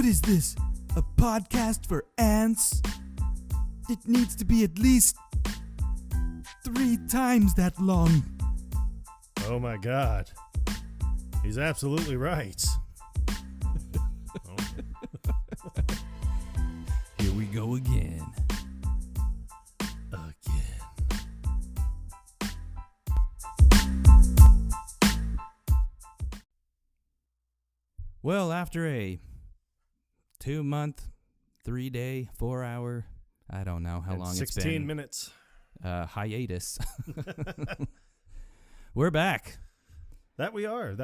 What is this? A podcast for ants? It needs to be at least 3 times that long. Oh my God. He's absolutely right. Here we go again. Well, after a 2-month, 3-day, 4-hour, I don't know how long it's been. 16 minutes. Hiatus. We're back. That we are.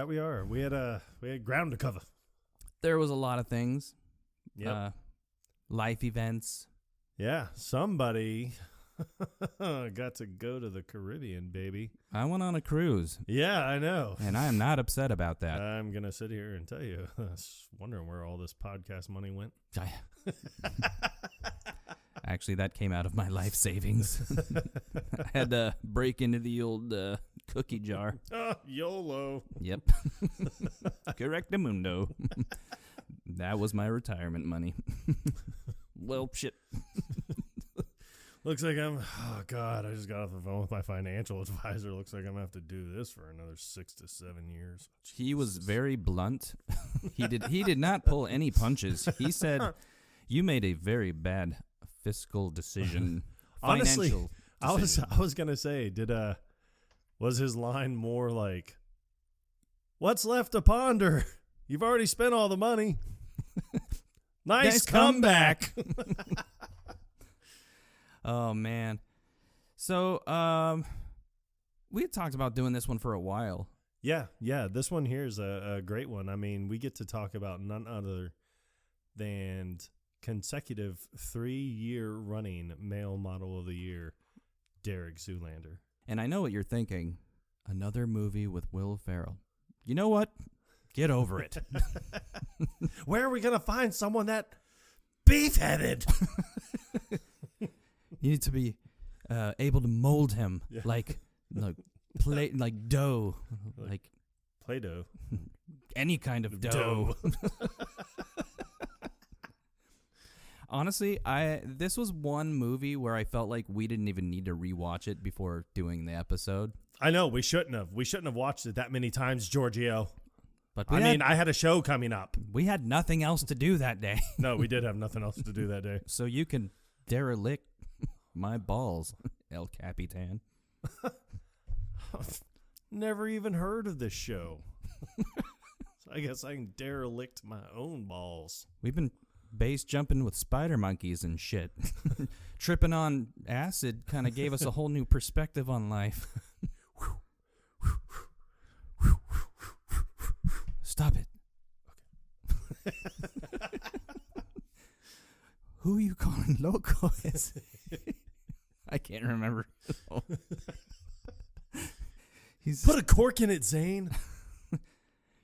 We had ground to cover. There was a lot of things. Yep. Life events. Yeah, somebody got to go to the Caribbean, baby. I went on a cruise. Yeah, I know. And I am not upset about that. I'm going to sit here and tell you, I was wondering where all this podcast money went. Actually, that came out of my life savings. I had to break into the old cookie jar. Oh, YOLO. Yep. Correctamundo. That was my retirement money. Well, shit. Looks like oh God, I just got off the phone with my financial advisor. Looks like I'm going to have to do this for another 6 to 7 years. He was very blunt. He did not pull any punches. He said, "You made a very bad fiscal decision." Honestly, decision. I was going to say, was his line more like, "What's left to ponder? You've already spent all the money." Nice comeback. Oh, man. So, we had talked about doing this one for a while. Yeah. This one here is a great one. I mean, we get to talk about none other than consecutive 3-year running male model of the year, Derek Zoolander. And I know what you're thinking. Another movie with Will Ferrell. You know what? Get over it. Where are we going to find someone that beef-headed? You need to be able to mold him like dough, like Play-Doh, any kind of dough. Honestly, this was one movie where I felt like we didn't even need to rewatch it before doing the episode. I know we shouldn't have. We shouldn't have watched it that many times, Giorgio. But I had a show coming up. We had nothing else to do that day. No, we did have nothing else to do that day. So you can derelict my balls, El Capitan. Never even heard of this show. So I guess I can derelict my own balls. We've been base jumping with spider monkeys and shit. Tripping on acid kind of gave us a whole new perspective on life. Stop it. Okay. Who are you calling loco? I can't remember. Put a cork in it, Zane.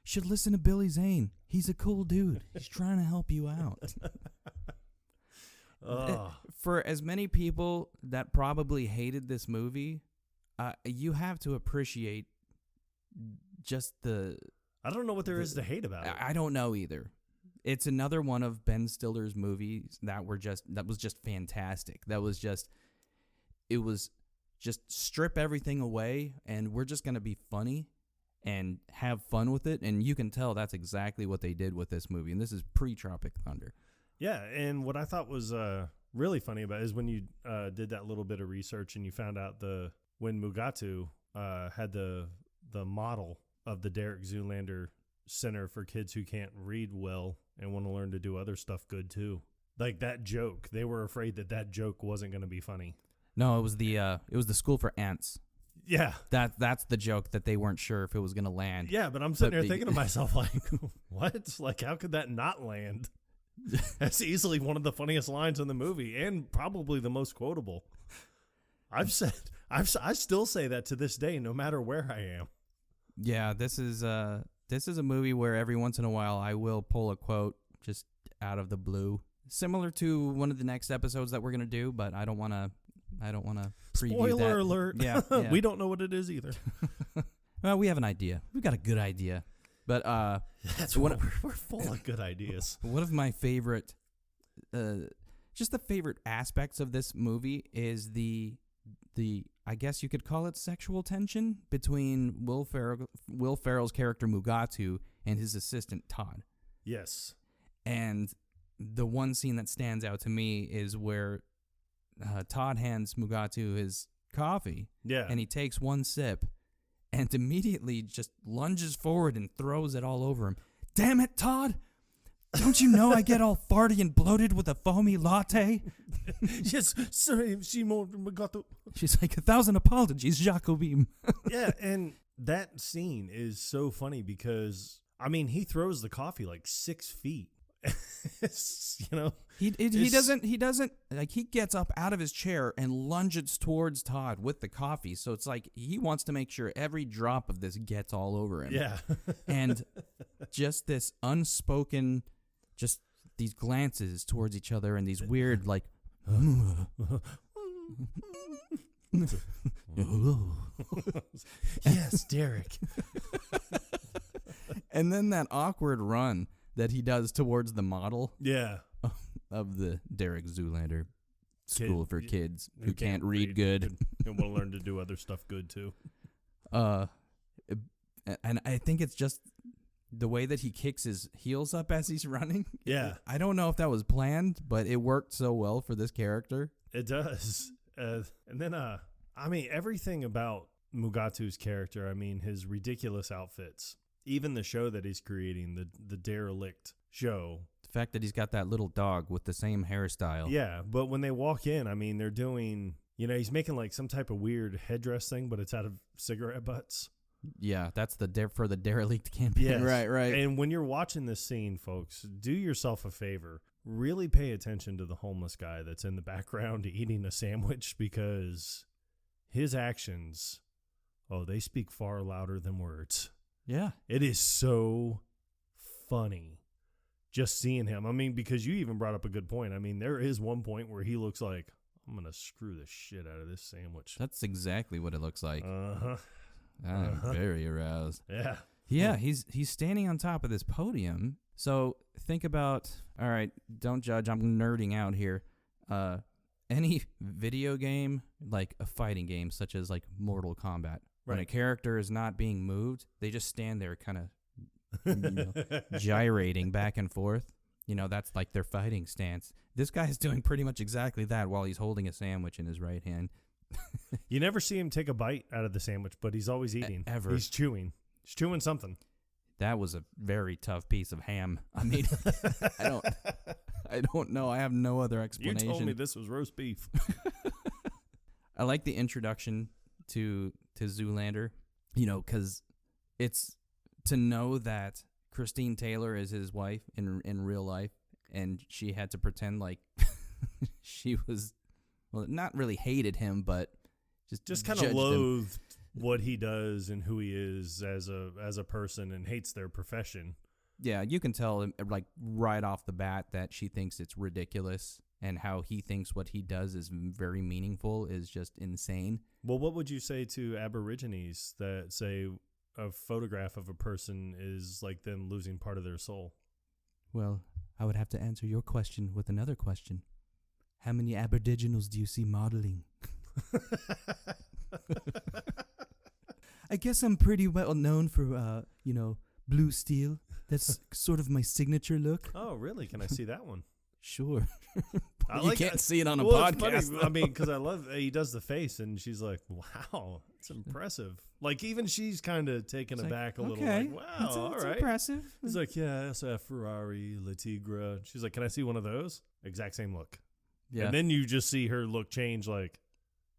Should listen to Billy Zane. He's a cool dude. He's trying to help you out. For as many people that probably hated this movie, you have to appreciate just the... I don't know what there is to hate about it. I don't know either. It's another one of Ben Stiller's movies that was just fantastic. It was just strip everything away and we're just going to be funny and have fun with it. And you can tell that's exactly what they did with this movie. And this is pre-Tropic Thunder. Yeah, and what I thought was really funny about it is when you did that little bit of research and you found out when Mugatu had the model of the Derek Zoolander Center for kids who can't read well and want to learn to do other stuff good too. Like that joke, they were afraid that joke wasn't going to be funny. No, it was the school for ants. Yeah, that's the joke that they weren't sure if it was going to land. Yeah, but I'm sitting there thinking to myself like, what? Like, how could that not land? That's easily one of the funniest lines in the movie and probably the most quotable. I still say that to this day, no matter where I am. Yeah, this is a movie where every once in a while I will pull a quote just out of the blue, similar to one of the next episodes that we're gonna do. But I don't want to preview Spoiler that. alert! Yeah. We don't know what it is either. Well, we have an idea. We've got a good idea. But That's one, we're full of good ideas. one of my favorite, just the favorite aspects of this movie is the I guess you could call it sexual tension between Will Ferrell's character Mugatu and his assistant Todd. Yes. And the one scene that stands out to me is where Todd hands Mugatu his coffee. Yeah. And he takes one sip and immediately just lunges forward and throws it all over him. Damn it, Todd! Don't you know I get all farty and bloated with a foamy latte? Yes, sorry, Simon Mugatu. She's like, 1,000 apologies, Jacobim. Yeah, and that scene is so funny because, I mean, he throws the coffee like 6 feet. He doesn't like, he gets up out of his chair and lunges towards Todd with the coffee. So it's like he wants to make sure every drop of this gets all over him. Yeah. And just this unspoken, just these glances towards each other and these weird like yes, Derek. And then that awkward run that he does towards the model Yeah. of the Derek Zoolander School for Kids who can't read good and want to learn to do other stuff good too. And I think it's just the way that he kicks his heels up as he's running. Yeah. I don't know if that was planned, but it worked so well for this character. It does. And then, I mean, everything about Mugatu's character, I mean, his ridiculous outfits, even the show that he's creating, the derelict show. The fact that he's got that little dog with the same hairstyle. Yeah, but when they walk in, I mean, they're doing, he's making like some type of weird headdress thing, but it's out of cigarette butts. Yeah, that's for the derelict campaign. Yes. Right. And when you're watching this scene, folks, do yourself a favor. Really pay attention to the homeless guy that's in the background eating a sandwich because his actions, they speak far louder than words. Yeah. It is so funny just seeing him. I mean, because you even brought up a good point. I mean, there is one point where he looks like, I'm going to screw the shit out of this sandwich. That's exactly what it looks like. Uh-huh. I'm very aroused. Yeah. Yeah, he's standing on top of this podium. So think about, all right, don't judge, I'm nerding out here. Any video game, like a fighting game, such as like Mortal Kombat, when a character is not being moved, they just stand there kind of gyrating back and forth. That's like their fighting stance. This guy's doing pretty much exactly that while he's holding a sandwich in his right hand. You never see him take a bite out of the sandwich, but he's always eating. Ever. He's chewing. He's chewing something. That was a very tough piece of ham. I mean, I don't know. I have no other explanation. You told me this was roast beef. I like the introduction to Zoolander, because it's to know that Christine Taylor is his wife in real life, and she had to pretend like she was, well, not really hated him, but just kind of loathed what he does and who he is as a person and hates their profession. Yeah, you can tell like right off the bat that she thinks it's ridiculous, and how he thinks what he does is very meaningful is just insane. Well, what would you say to Aborigines that say a photograph of a person is like them losing part of their soul? Well, I would have to answer your question with another question. How many Aboriginals do you see modeling? I guess I'm pretty well known for, blue steel. That's sort of my signature look. Oh, really? Can I see that one? Sure. You can't see it on a podcast. I mean, because I love he does the face, and she's like, "Wow, it's impressive." Like even she's kind of taken aback a little. Like, wow, all right, impressive. He's like, "Yeah, I also have Ferrari, La Tigra." She's like, "Can I see one of those?" Exact same look. Yeah. And then you just see her look change. Like,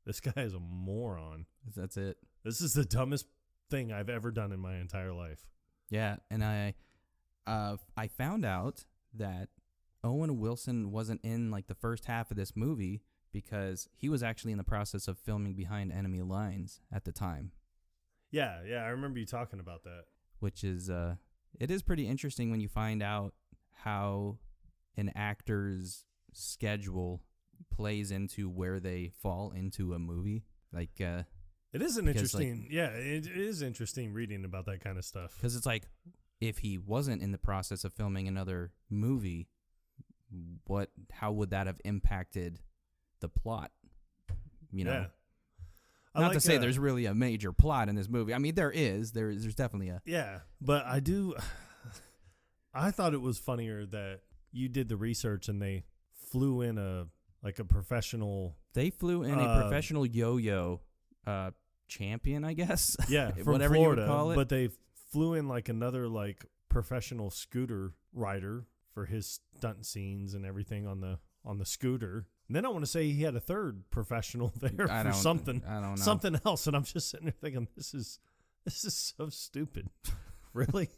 this guy is a moron. That's it. This is the dumbest thing I've ever done in my entire life. Yeah, and I found out that Owen Wilson wasn't in like the first half of this movie because he was actually in the process of filming Behind Enemy Lines at the time. Yeah, I remember you talking about that. Which is, it is pretty interesting when you find out how an actor's schedule plays into where they fall into a movie. Like, it is an interesting, it is interesting reading about that kind of stuff. Because it's like, if he wasn't in the process of filming another movie, how would that have impacted the plot? You know, Yeah. not to say there's really a major plot in this movie. I mean, there's definitely a. Yeah, but I thought it was funnier that you did the research and they flew in a professional. They flew in a professional yo-yo champion, I guess. Yeah, from whatever Florida, you would call it. But they flew in like another like professional scooter rider for his stunt scenes and everything on the scooter. And then I want to say he had a third professional there for something. I don't know. Something else, and I'm just sitting there thinking, this is so stupid. Really?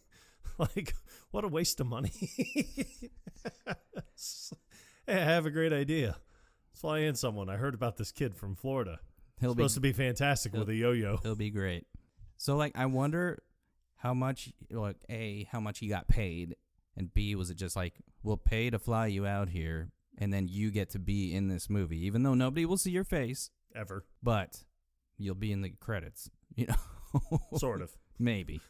Like, what a waste of money. Hey, I have a great idea. Let's fly in someone. I heard about this kid from Florida. He's supposed to be fantastic with a yo-yo. He'll be great. So, like, I wonder how much, like, A, how much he got paid, and B, was it just like, we'll pay to fly you out here, and then you get to be in this movie, even though nobody will see your face. Ever. But you'll be in the credits, you know? Sort of. Maybe.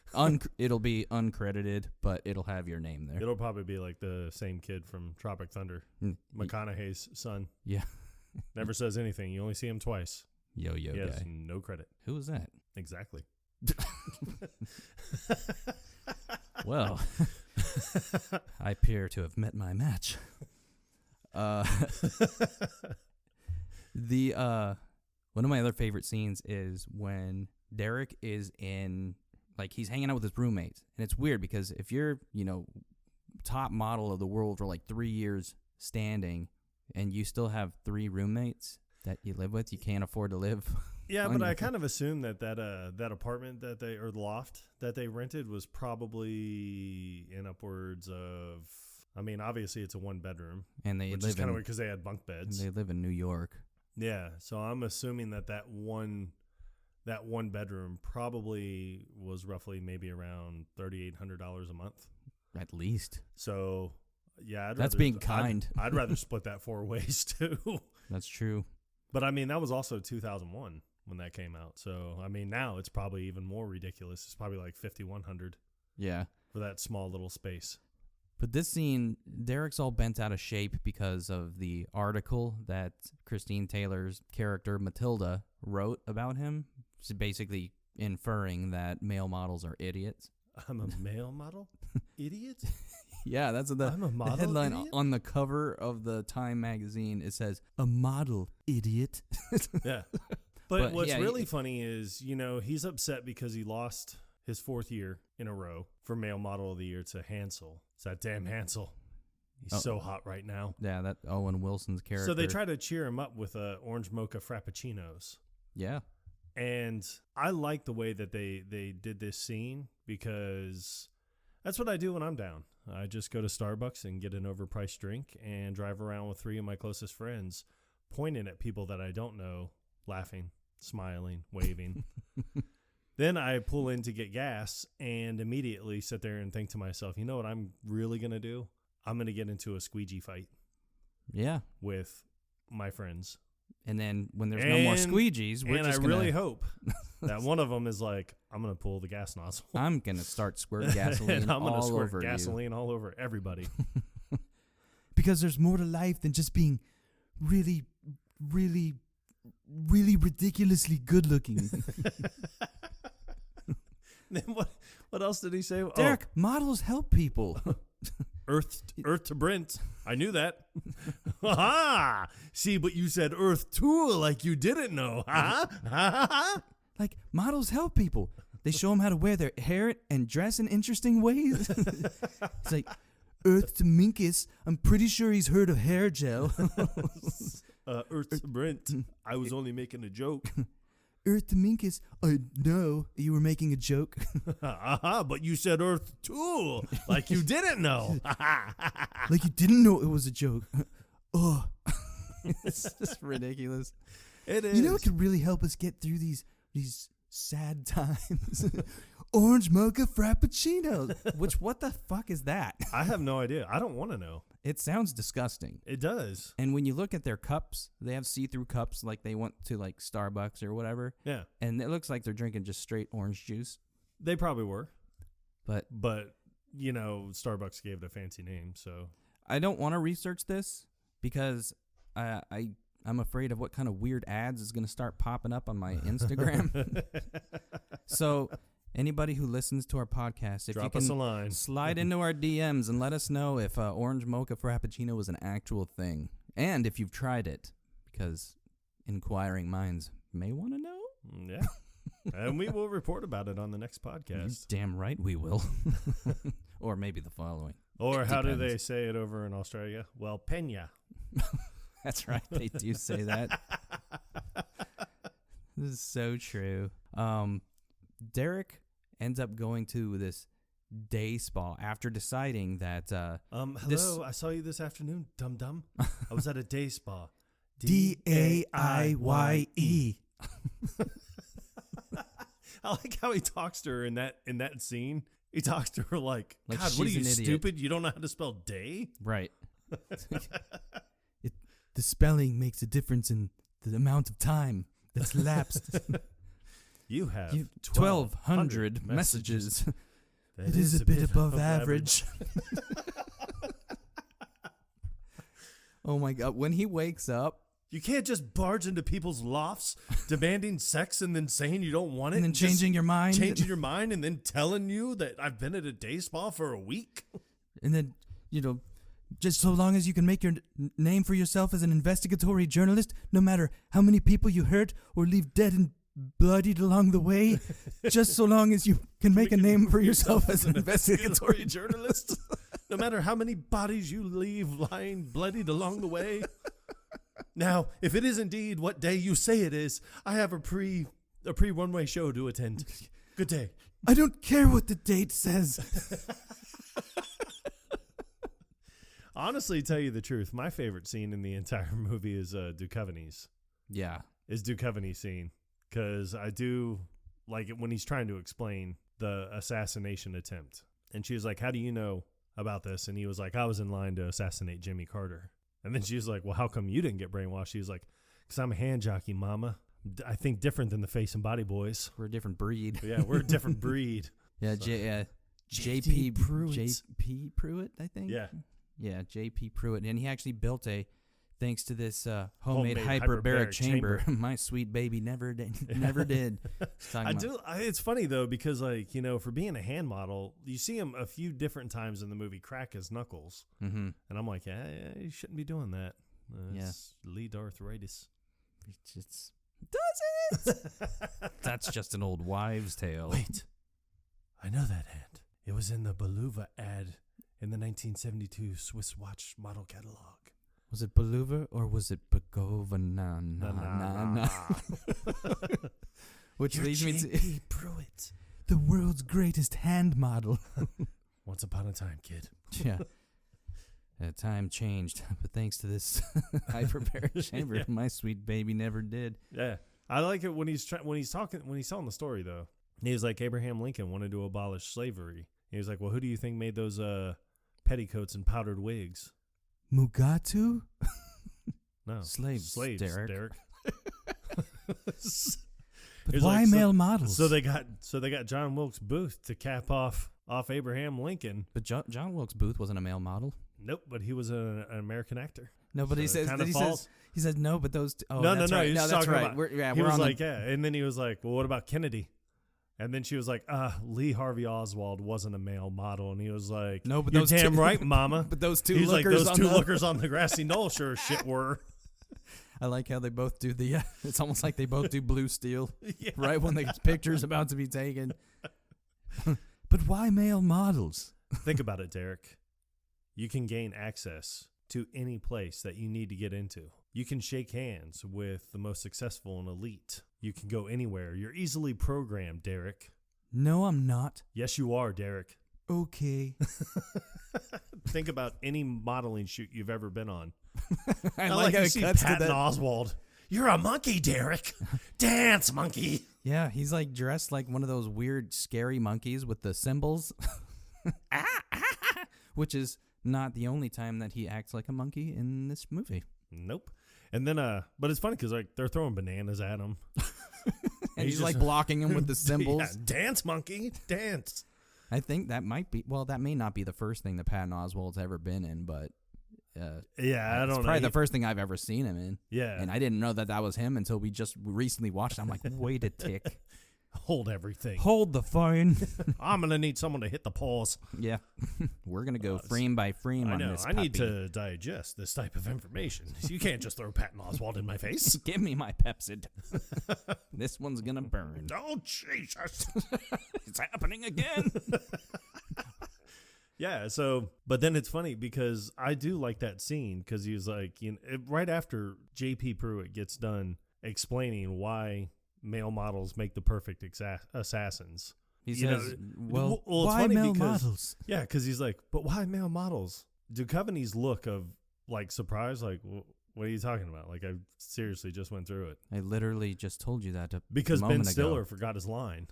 It'll be uncredited, but it'll have your name there. It'll probably be like the same kid from Tropic Thunder, McConaughey's son. Yeah. Never says anything. You only see him twice. Yo-yo guy. Yes, no credit. Who was that? Exactly. Well, I appear to have met my match. One of my other favorite scenes is when Derek is in, like, he's hanging out with his roommates, and it's weird because if you're, you know, top model of the world for like 3 years standing, and you still have 3 roommates that you live with, you can't afford to live. Yeah, but I kind of assumed that apartment or the loft that they rented was probably in upwards of. I mean, obviously it's a 1-bedroom, and they which live is kind of weird because they had bunk beds. And they live in New York. Yeah, so I'm assuming that one bedroom probably was roughly maybe around $3,800 a month, at least. So, yeah, that's being kind. I'd rather split that 4 ways too. That's true. But I mean, that was also 2001 when that came out. So I mean, now it's probably even more ridiculous. It's probably like $5,100. Yeah, for that small little space. But this scene, Derek's all bent out of shape because of the article that Christine Taylor's character, Matilda, wrote about him. She's basically inferring that male models are idiots. I'm a male model? Idiot? Yeah, that's I'm a model, the headline idiot? On the cover of the Time magazine. It says, "A model, idiot." Yeah. But what's really funny is, you know, he's upset because he lost his 4th year in a row for Male Model of the Year to Hansel. It's that damn Hansel. He's so hot right now. Yeah, that Owen Wilson's character. So they try to cheer him up with orange mocha frappuccinos. Yeah. And I like the way that they did this scene because that's what I do when I'm down. I just go to Starbucks and get an overpriced drink and drive around with 3 of my closest friends, pointing at people that I don't know, laughing, smiling, waving. Then I pull in to get gas and immediately sit there and think to myself, you know what I'm really going to do? I'm going to get into a squeegee fight. Yeah. With my friends. And then when there's no more squeegees, we're just going to... really hope that one of them is like, I'm going to pull the gas nozzle. I'm going to start squirting gasoline I'm all squirt over gasoline all over everybody. Because there's more to life than just being really, really, really ridiculously good looking. Then what else did he say? Derek, models help people. Earth to Brent. I knew that. Ha! See, but you said Earth too, like you didn't know. Like, models help people. They show them how to wear their hair and dress in interesting ways. It's like, Earth to Minkus. I'm pretty sure he's heard of hair gel. Earth to Brent. I was only making a joke. Earth to Minkus. I know you were making a joke. But you said Earth too, like you didn't know. Like you didn't know it was a joke. Oh, it's just ridiculous. It is. You know what could really help us get through these sad times? Orange mocha frappuccinos. Which, what the fuck is that? I have no idea. I don't want to know. It sounds disgusting. It does. And when you look at their cups, they have see-through cups like they went to like Starbucks or whatever. Yeah. And it looks like they're drinking just straight orange juice. They probably were. But Starbucks gave it a fancy name. So I don't want to research this because I'm afraid of what kind of weird ads is going to start popping up on my Instagram. So anybody who listens to our podcast, if Drop you us a can line. slide into our DMs and let us know if orange mocha frappuccino was an actual thing and if you've tried it, because inquiring minds may want to know. Yeah. And we will report about it on the next podcast. You're damn right we will. Or maybe the following. Or how do depends. they say it over in Australia? Well, pena. That's right. They do say that. This is so true. Derek ends up going to this day spa after deciding that hello, I saw you this afternoon, dum-dum. I was at a day spa. DAIYE. I like how he talks to her in that scene. He talks to her like God, what are she's you, an idiot. stupid? You don't know how to spell day? Right. The spelling makes a difference in the amount of time that's lapsed. You have 1,200 messages. That It is a bit above average. Oh my God. When he wakes up, You can't just barge into people's lofts demanding sex and then saying you don't want it. and then changing your mind. Changing your mind and then telling you that I've been at a day spa for a week. And then, just so long as you can make your name for yourself as an investigatory journalist, no matter how many people you hurt or leave dead and bloodied along the way, just so long as you can make a name for yourself as an investigatory journalist. No matter how many bodies you leave lying bloodied along the way. Now, if it is indeed what day you say it is, I have a pre one-way show to attend. Good day. I don't care what the date says. Honestly, tell you the truth, my favorite scene in the entire movie is Duchovny's. Yeah. Is Duchovny's scene. Because I do like it when he's trying to explain the assassination attempt. And she was like, how do you know about this? And he was like, I was in line to assassinate Jimmy Carter. And then she was like, well, how come you didn't get brainwashed? She was like, because I'm a hand jockey, mama. I think different than the Face and Body Boys. We're a different breed. Yeah, we're a different breed. Yeah, So- JP Pruitt. JP Pruitt, I think. Yeah. Yeah, JP Pruitt. And he actually built thanks to this homemade Homemade hyperbaric hyperbaric chamber. chamber. My sweet baby never did. It's funny, though, because, for being a hand model, you see him a few different times in the movie crack his knuckles. Mm-hmm. And I'm like, yeah, you shouldn't be doing that. Yeah. It's lead arthritis. Does it? That's just an old wives' tale. Wait, I know that hand. It was in the Beluva ad in the 1972 Swiss watch model catalog. Was it Beluva or was it Begova? Nah. Which You're leads me to J.P. Pruitt. the world's greatest hand model. Once upon a time, kid. Yeah. Time changed, but thanks to this hyperbaric chamber, Yeah. my sweet baby never did. Yeah, I like it when he's telling the story though. He was like, Abraham Lincoln wanted to abolish slavery. He was like, well, who do you think made those petticoats and powdered wigs? Mugatu? No, Slaves, Derek. But He's why like, male models? So they got John Wilkes Booth to cap off Abraham Lincoln. But John Wilkes Booth wasn't a male model. Nope, but he was an American actor. No, but So he it says kinda he falls. says he says no, but those. Oh, No, that's no, right. he was No, that's talking right. about- We're was on like, yeah, and then he was like, well, what about Kennedy? And then she was like, Lee Harvey Oswald wasn't a male model, and he was like, No, but you're those damn two- right, Mama. But those two He's like, lookers those on two the- lookers on the grassy knoll sure as shit were. I like how they both do the. It's almost like they both do blue steel Yeah. right when the picture's about to be taken. But why male models? Think about it, Derek. You can gain access to any place that you need to get into. You can shake hands with the most successful and elite. You can go anywhere. You're easily programmed, Derek. No, I'm not. Yes, you are, Derek. Okay. Think about any modeling shoot you've ever been on. I Not like how you it see cuts to Patton that. Oswald. You're a monkey, Derek. Dance, monkey. Yeah, he's like dressed like one of those weird, scary monkeys with the cymbals. Which is not the only time that he acts like a monkey in this movie. Nope. And then, but it's funny because they're throwing bananas at him. And he's just- like blocking him with the cymbals. Yeah, dance, monkey, dance. I think that might be. Well, that may not be the first thing that Patton Oswalt's ever been in, but yeah, I don't know. It's probably the first thing I've ever seen him in. Yeah, and I didn't know that was him until we just recently watched it. I'm like, wait a tick. Hold everything. Hold the phone. I'm gonna need someone to hit the pause. Yeah, we're gonna go frame by frame on this. I need to digest this type of information. You can't just throw Patton Oswalt in my face. Give me my Pepsid. This one's gonna burn. Oh Jesus! It's happening again. Yeah. So, but then it's funny because I do like that scene because he was like, right after J.P. Pruitt gets done explaining why male models make the perfect assassins. He says, well, it's why funny male because, models? Yeah, because he's like, but why male models? Duchovny's look of like surprise, like, what are you talking about? Like, I seriously just went through it. I literally just told you that because Ben Stiller ago. forgot his line.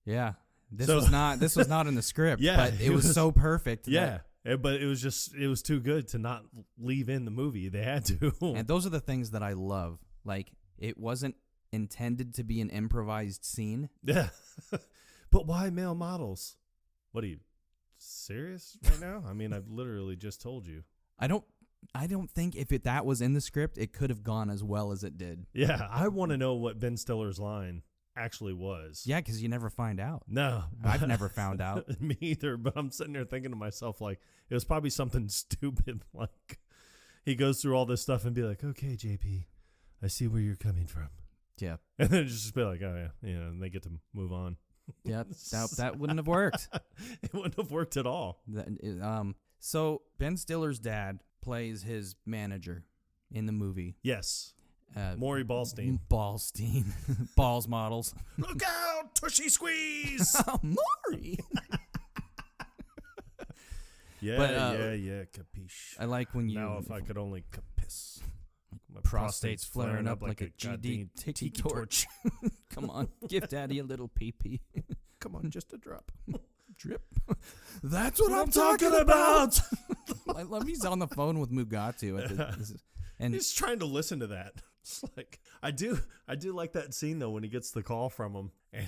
Yeah, this was not in the script. Yeah, but it was so perfect. Yeah. But it was too good to not leave in the movie. They had to. And those are the things that I love. Like, it wasn't intended to be an improvised scene. Yeah. But why male models? What are you, serious right now? I mean, I've literally just told you. I don't think if that was in the script, it could have gone as well as it did. Yeah, I want to know what Ben Stiller's line actually was. Yeah, because you never find out. No. I've never found out. Me either, but I'm sitting there thinking to myself, like, it was probably something stupid. Like, he goes through all this stuff and be like, okay, JP, I see where you're coming from. Yeah. And then just be like, oh, yeah, and they get to move on. Yeah, that wouldn't have worked. It wouldn't have worked at all. So Ben Stiller's dad plays his manager in the movie. Yes. Maury Ballstein. Balls models. Look out, tushy squeeze. Maury. Yeah, but, yeah, capiche. I like when you... Now if I could only capiss. My prostate's flaring up like a GD tiki torch. Come on, give daddy a little pee-pee. Come on, just a drop. Drip. That's what I'm talking about. I love he's on the phone with Mugatu. And he's trying to listen to that. It's like, I do like that scene though when he gets the call from him and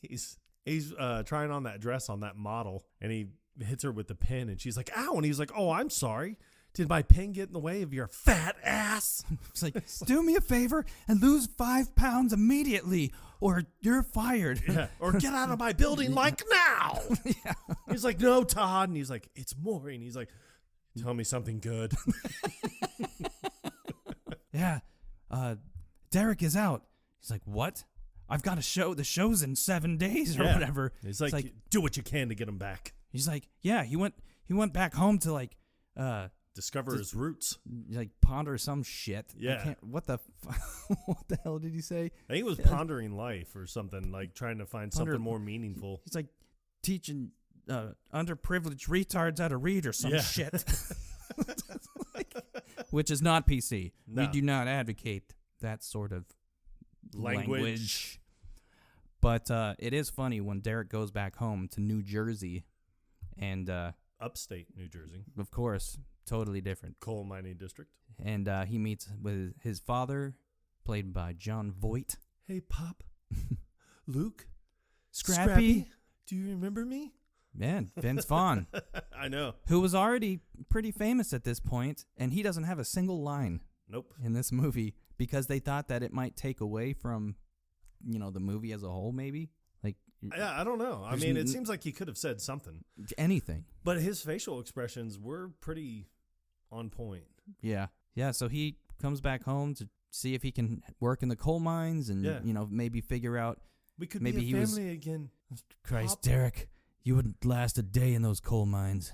he's trying on that dress on that model and he hits her with the pin and she's like, ow, and he's like, oh, I'm sorry. Did my pin get in the way of your fat ass? It's like, do me a favor and lose 5 pounds immediately or you're fired. Yeah. Or get out of my building like now. Yeah. He's like, no, Todd. And he's like, it's Maury. And he's like, tell me something good. Yeah. Derek is out. He's like, what? I've got a show. The show's in 7 days or whatever. He's like, do what you can to get him back. He's like, yeah, he went back home to like, discover his roots, like ponder some shit. Yeah. What the hell did he say? I think it was pondering life or something, like trying to find something more meaningful. He's like teaching underprivileged retards how to read or some shit. Which is not PC. No. We do not advocate that sort of language. But it is funny when Derek goes back home to New Jersey and upstate New Jersey. Of course, totally different. Coal mining district. And he meets with his father, played by John Voight. Hey, Pop. Luke. Scrappy. Do you remember me? Man, Vince Vaughn. I know. Who was already pretty famous at this point, and he doesn't have a single line. Nope. In this movie, because they thought that it might take away from, the movie as a whole, maybe. Like, yeah, I don't know. I mean, it seems like he could have said something. Anything. But his facial expressions were pretty on point. Yeah. Yeah, so he comes back home to see if he can work in the coal mines and, maybe figure out. We could maybe be a family again. Christ, Pop. Derek, you wouldn't last a day in those coal mines.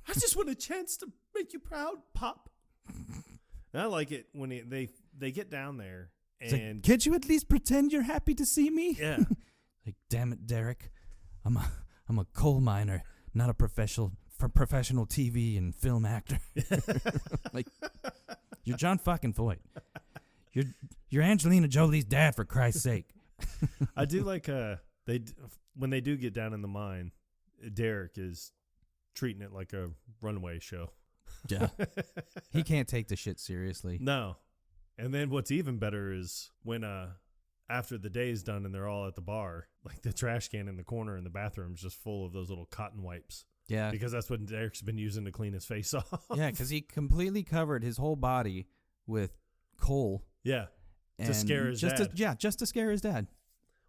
I just want a chance to make you proud, Pop. And I like it when they get down there and like, can't you at least pretend you're happy to see me? Yeah. Like, damn it, Derek, I'm a coal miner, not a professional TV and film actor. Like, you're John fucking Voight. You're Angelina Jolie's dad, for Christ's sake. I do like when they do get down in the mine, Derek is treating it like a runway show. Yeah. He can't take the shit seriously. No. And then what's even better is when after the day is done and they're all at the bar, like like the trash can in the corner in the bathroom is just full of those little cotton wipes. Yeah. Because that's what Derek's been using to clean his face off. Yeah, because he completely covered his whole body with coal. Yeah. To scare his dad. Just to scare his dad.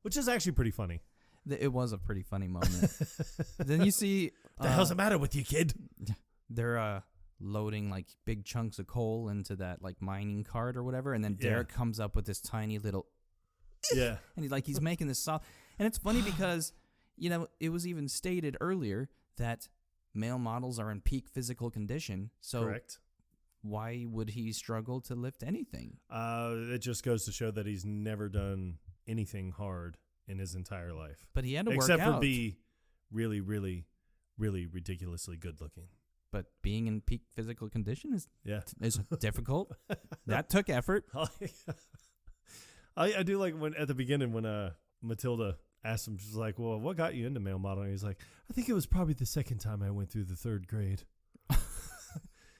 Which is actually pretty funny. It was a pretty funny moment. Then you see... the hell's the matter with you, kid? They're loading like big chunks of coal into that like mining cart or whatever, and then Derek comes up with this tiny little... Yeah. And he's making this soft... And it's funny because, it was even stated earlier that male models are in peak physical condition. So correct. Why would he struggle to lift anything? It just goes to show that he's never done anything hard in his entire life. But he had to except work out. for be really, really, really ridiculously good looking. But being in peak physical condition is difficult. That took effort. I do like when at the beginning when Matilda asked him, she's like, well, what got you into male modeling? He's like, I think it was probably the second time I went through the third grade.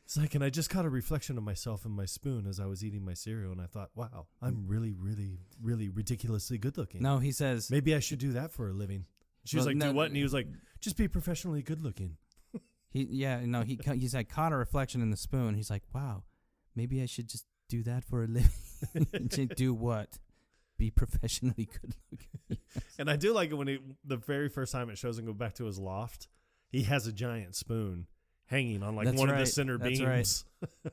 It's like, and I just caught a reflection of myself in my spoon as I was eating my cereal, and I thought, wow, I'm really, really, really ridiculously good looking. No, he says... Maybe I should do that for a living. She was like, do what? And he was like, just be professionally good looking. He said, caught a reflection in the spoon. He's like, wow, maybe I should just do that for a living. Do what? Be professionally good looking. And I do like it when the very first time it shows him go back to his loft, he has a giant spoon hanging on one of the center beams. Right.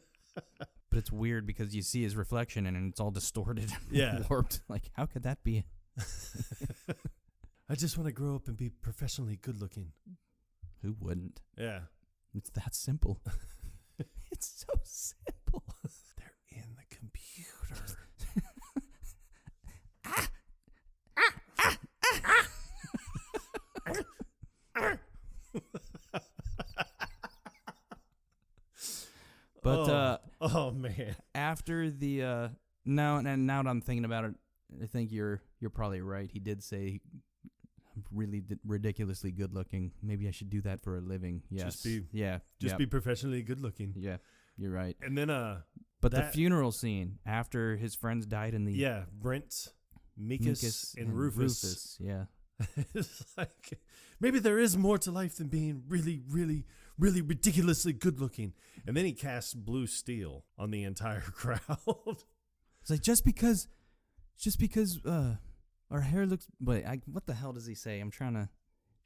But it's weird because you see his reflection and it's all distorted and warped. Like, how could that be? I just want to grow up and be professionally good looking. Who wouldn't? Yeah. It's that simple. It's so simple. They're in the computer. But oh man! After the now that I'm thinking about it, I think you're probably right. He did say, "I'm really ridiculously good looking. Maybe I should do that for a living." Yes, be professionally good looking. Yeah, you're right. And then but the funeral scene after his friends died in the Brent, Mikas, and Rufus. Yeah, it's like maybe there is more to life than being really, really, really ridiculously good looking. And then he casts blue steel on the entire crowd. It's like just because our hair looks. Wait, what the hell does he say? I'm trying to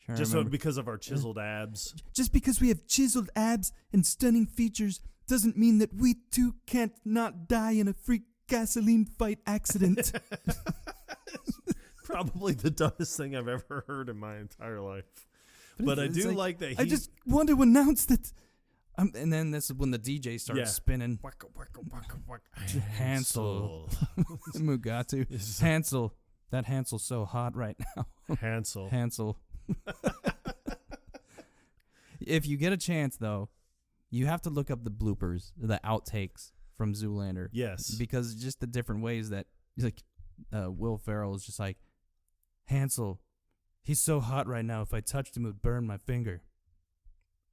remember. Because of our chiseled abs. Just because we have chiseled abs and stunning features doesn't mean that we too can't not die in a freak gasoline fight accident. Probably the dumbest thing I've ever heard in my entire life. But I do like that. I just want to announce that. And then this is when the DJ starts spinning. Waka, waka, waka, waka. Hansel. Mugatu. Hansel. That Hansel's so hot right now. Hansel. If you get a chance, though, you have to look up the bloopers, the outtakes from Zoolander. Yes. Because just the different ways that, like, Will Ferrell is just like, Hansel, he's so hot right now. If I touched him, it would burn my finger.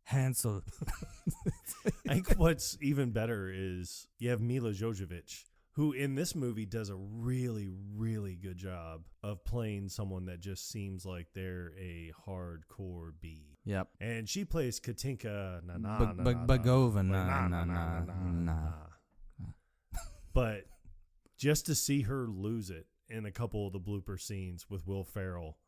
Hansel. I think what's even better is you have Mila Jovovich, who in this movie does a really, really good job of playing someone that just seems like they're a hardcore B. Yep. And she plays Katinka Bagova. But just to see her lose it in a couple of the blooper scenes with Will Ferrell,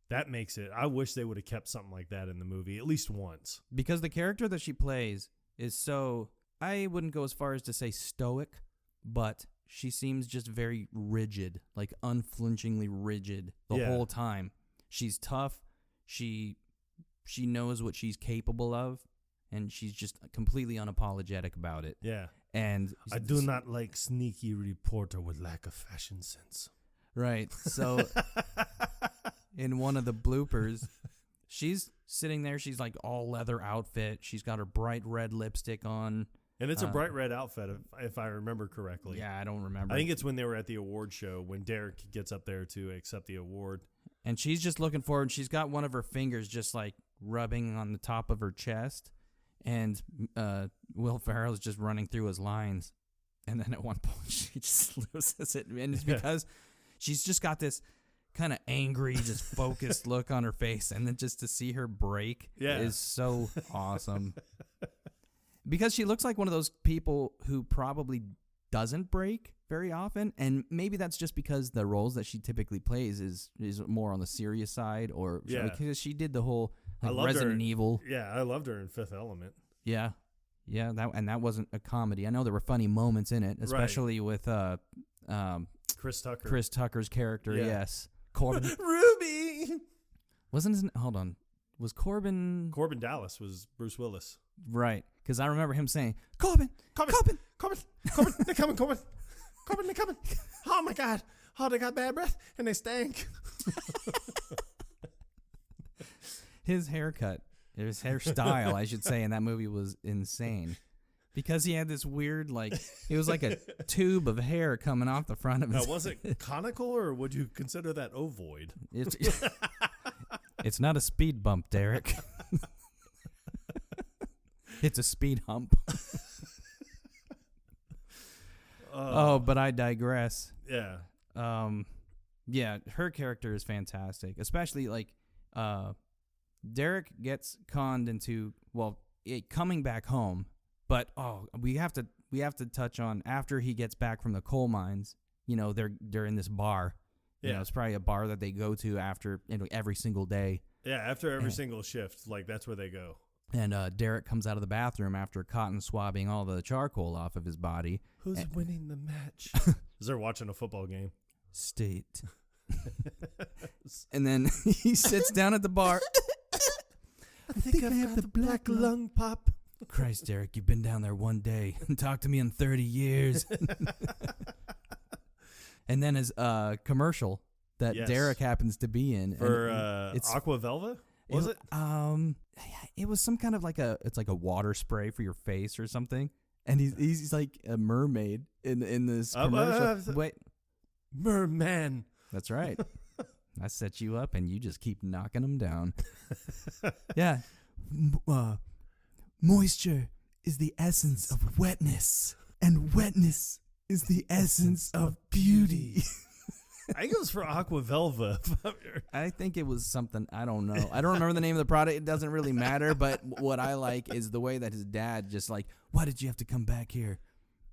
that makes it. I wish they would have kept something like that in the movie at least once. Because the character that she plays is so, I wouldn't go as far as to say stoic, but she seems just very rigid, like unflinchingly rigid the whole time. She's tough. She knows what she's capable of, and she's just completely unapologetic about it. Yeah. And I do not like sneaky reporter with lack of fashion sense. Right. So in one of the bloopers, she's sitting there. She's like all leather outfit. She's got her bright red lipstick on. And it's a bright red outfit, if I remember correctly. Yeah, I don't remember. I think it's when they were at the award show, when Derek gets up there to accept the award. And she's just looking forward. She's got one of her fingers just like rubbing on the top of her chest. And Will Ferrell is just running through his lines. And then at one point, she just loses it. And it's because she's just got this kind of angry, just focused look on her face, and then just to see her break is so awesome. Because she looks like one of those people who probably doesn't break very often, and maybe that's just because the roles that she typically plays is more on the serious side, or because she did the whole Resident Evil. Yeah, I loved her in Fifth Element. Yeah, that wasn't a comedy. I know there were funny moments in it, especially with Chris Tucker. Chris Tucker's character. Yeah. Yes, Corbin. Ruby wasn't his, hold on. Was Corbin Dallas was Bruce Willis. Right, because I remember him saying, Corbin, they're coming, Corbin, they're coming. Oh my God, they got bad breath and they stank. His haircut, his hairstyle, I should say, in that movie was insane. Because he had this weird, it was like a tube of hair coming off the front of his Now, was it conical, or would you consider that ovoid? It's not a speed bump, Derek. It's a speed hump. But I digress. Yeah. Yeah, her character is fantastic, especially Derek gets conned into coming back home, but we have to touch on after he gets back from the coal mines. They're in this bar. Yeah, it's probably a bar that they go to after every single day. Yeah, after every single shift, that's where they go. And Derek comes out of the bathroom after cotton swabbing all the charcoal off of his body. Who's winning the match? Is they're watching a football game. State. And then he sits down at the bar. I think I have the black lung pop. Christ, Derek, you've been down there one day. Talk to me in 30 years. And then his commercial that Derek happens to be in. For it's Aqua Velva? Was it? It was some kind of it's like a water spray for your face or something. And he's like a mermaid in this commercial. Wait. Merman. That's right. I set you up and you just keep knocking them down. Yeah. Moisture is the essence of wetness, and wetness is the essence of beauty. I think it was for Aqua Velva. I think it was something, I don't know. I don't remember the name of the product. It doesn't really matter, but what I like is the way that his dad just why did you have to come back here?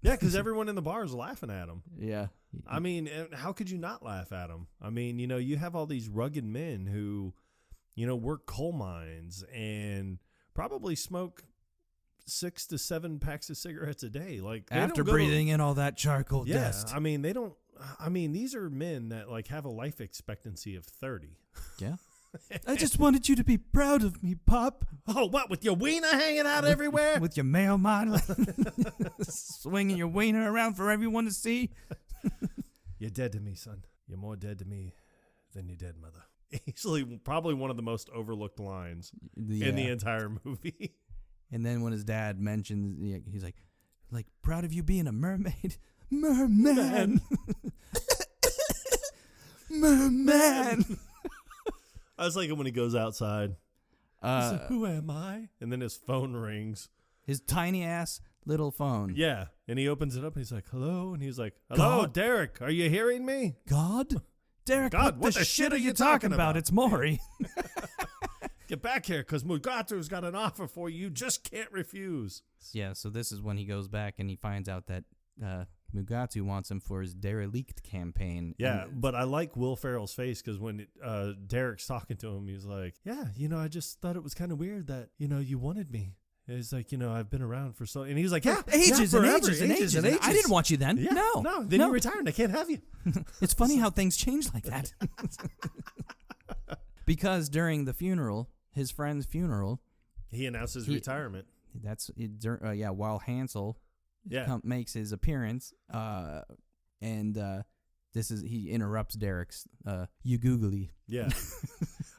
Yeah, because everyone in the bar is laughing at him. Yeah. I mean, how could you not laugh at him? I mean, you have all these rugged men who, work coal mines and probably smoke 6 to 7 packs of cigarettes a day. After breathing in all that charcoal dust. I mean, these are men that have a life expectancy of 30. Yeah. I just wanted you to be proud of me, Pop. Oh, what, with your wiener hanging out everywhere? With your male model swinging your wiener around for everyone to see. You're dead to me, son. You're more dead to me than your dead mother. Easily, probably one of the most overlooked lines in the entire movie. And then when his dad mentions, he's like, proud of you being a mermaid. Merman. Merman. I was like when he goes outside. Who am I? And then his phone rings. His tiny ass little phone. Yeah. And he opens it up and he's like, hello? And he's like, hello, God? Derek, are you hearing me? God? Derek, God, what the shit are you talking about? It's Maury. Get back here, because Mugatu's got an offer for you. You just can't refuse. Yeah, so this is when he goes back and he finds out that Mugatu wants him for his derelict campaign. Yeah, but I like Will Ferrell's face, because when Derek's talking to him, he's like, yeah, I just thought it was kind of weird that, you wanted me. He's like, I've been around for so... And he's like, yeah, ages and ages. I didn't want you then. Yeah, No. Then you retired and I can't have you. It's funny how things change like that. Because during the funeral, his friend's funeral... He announces retirement. That's while Hansel makes his appearance, and he interrupts Derek's you googly. Yeah.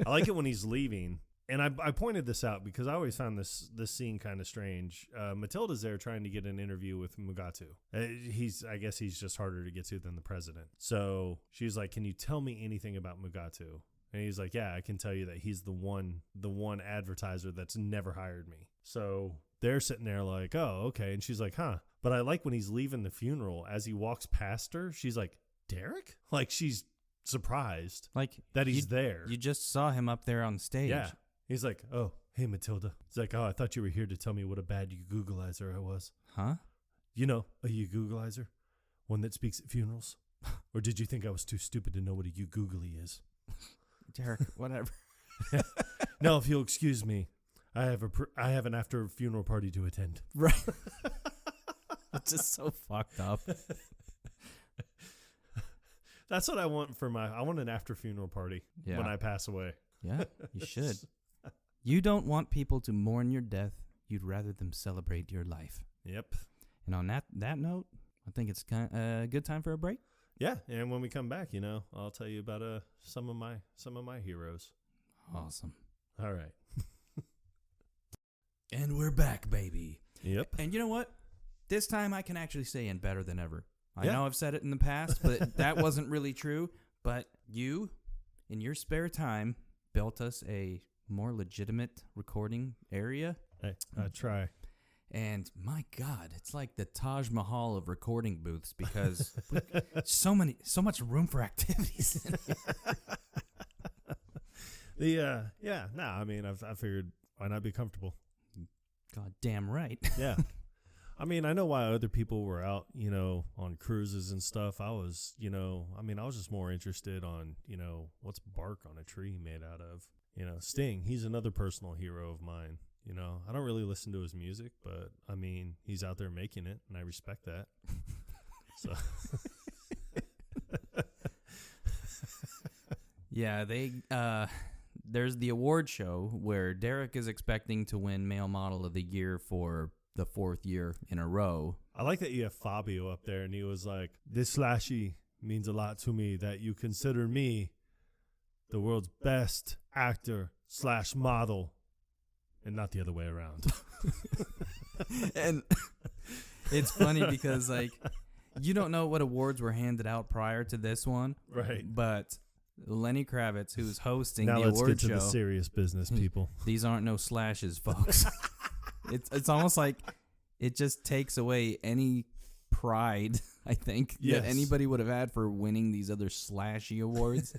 I like it when he's leaving. And I pointed this out because I always found this scene kind of strange. Matilda's there trying to get an interview with Mugatu. I guess he's just harder to get to than the president. So she's like, can you tell me anything about Mugatu? And he's like, yeah, I can tell you that he's the one advertiser that's never hired me. So they're sitting there like, oh, okay. And she's like, huh. But I like when he's leaving the funeral, as he walks past her, she's like, Derek? Like she's surprised Like that he's there. You just saw him up there on stage. Yeah. He's like, oh, hey, Matilda. He's like, oh, I thought you were here to tell me what a bad Googleizer I was. Huh? You know, a Googleizer? One that speaks at funerals? Or did you think I was too stupid to know what a googly is? Derek, whatever. No, if you'll excuse me, I have an after funeral party to attend. Right. It's just so fucked up. That's what I want I want an after funeral party when I pass away. Yeah, you should. You don't want people to mourn your death. You'd rather them celebrate your life. Yep. And on that note, I think it's a good time for a break. Yeah, and when we come back, I'll tell you about some of my heroes. Awesome. All right. And we're back, baby. Yep. And you know what? This time I can actually say "and better than ever." I Yeah. know I've said it in the past, but that wasn't really true. But you, in your spare time, built us a more legitimate recording area. Hey, I try. And my God, it's like the Taj Mahal of recording booths because so much room for activities. I figured why not be comfortable? God damn right. Yeah. I mean, I know why other people were out, on cruises and stuff. I was, I was just more interested on, what's bark on a tree made out of? Sting, he's another personal hero of mine. I don't really listen to his music, but I mean, he's out there making it, and I respect that. So, yeah, there's the award show where Derek is expecting to win Male Model of the Year for the 4th year in a row. I like that you have Fabio up there, and he was like, "This slashie means a lot to me that you consider me the world's best actor / model." And not the other way around. And it's funny because, you don't know what awards were handed out prior to this one. Right. But Lenny Kravitz, who's hosting now the let's award get to show. the serious business, people. These aren't no slashes, folks. It's almost like it just takes away any pride, I think, Yes. that anybody would have had for winning these other slashy awards.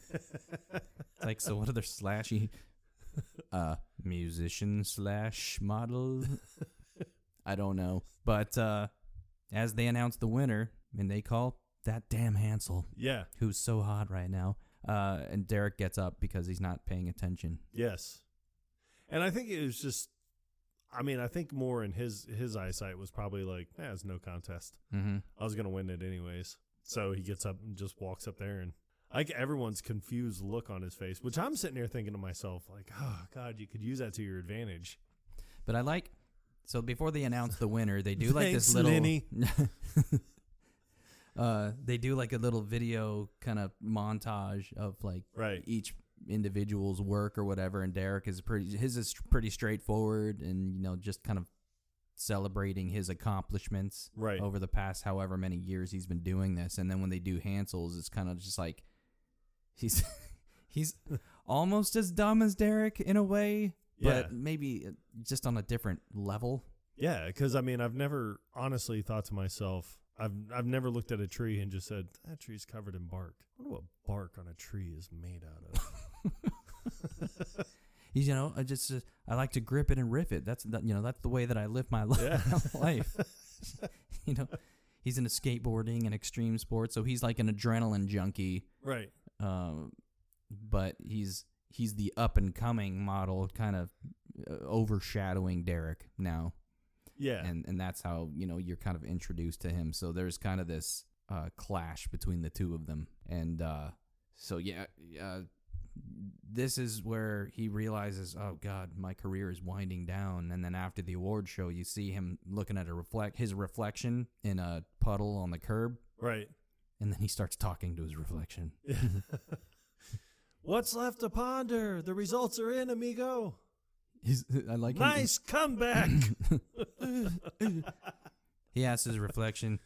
It's like, so what other slashy... musician / model. I don't know. But as they announce the winner, and they call that damn Hansel, Yeah. who's so hot right now, and Derek gets up because he's not paying attention. Yes. And I think it was just, I think more in his eyesight was probably like, it's no contest. Mm-hmm. I was going to win it anyways. So he gets up and just walks up there, and like everyone's confused look on his face, which I'm sitting here thinking to myself, like, oh, God, you could use that to your advantage. But I like, so before they announce the winner, they do like Thanks, this little... Lenny. They do like a little video kind of montage of like Right. each individual's work or whatever, and Derek is his is pretty straightforward and just kind of celebrating his accomplishments Right. over the past however many years he's been doing this. And then when they do Hansel's, it's kind of just like he's almost as dumb as Derek in a way, but maybe just on a different level. Yeah, because I've never honestly thought to myself, I've never looked at a tree and just said, that tree's covered in bark. I wonder what bark on a tree is made out of. I like to grip it and riff it. That's the way that I live my life. He's into skateboarding and extreme sports, so he's like an adrenaline junkie. Right. But he's the up and coming model, kind of overshadowing Derek now. Yeah. And that's how you're kind of introduced to him. So there's kind of this clash between the two of them, and this is where he realizes, oh God, my career is winding down. And then after the award show, you see him looking at his reflection in a puddle on the curb. Right. And then he starts talking to his reflection. What's left to ponder? The results are in, amigo. I like nice comeback. He asks his reflection,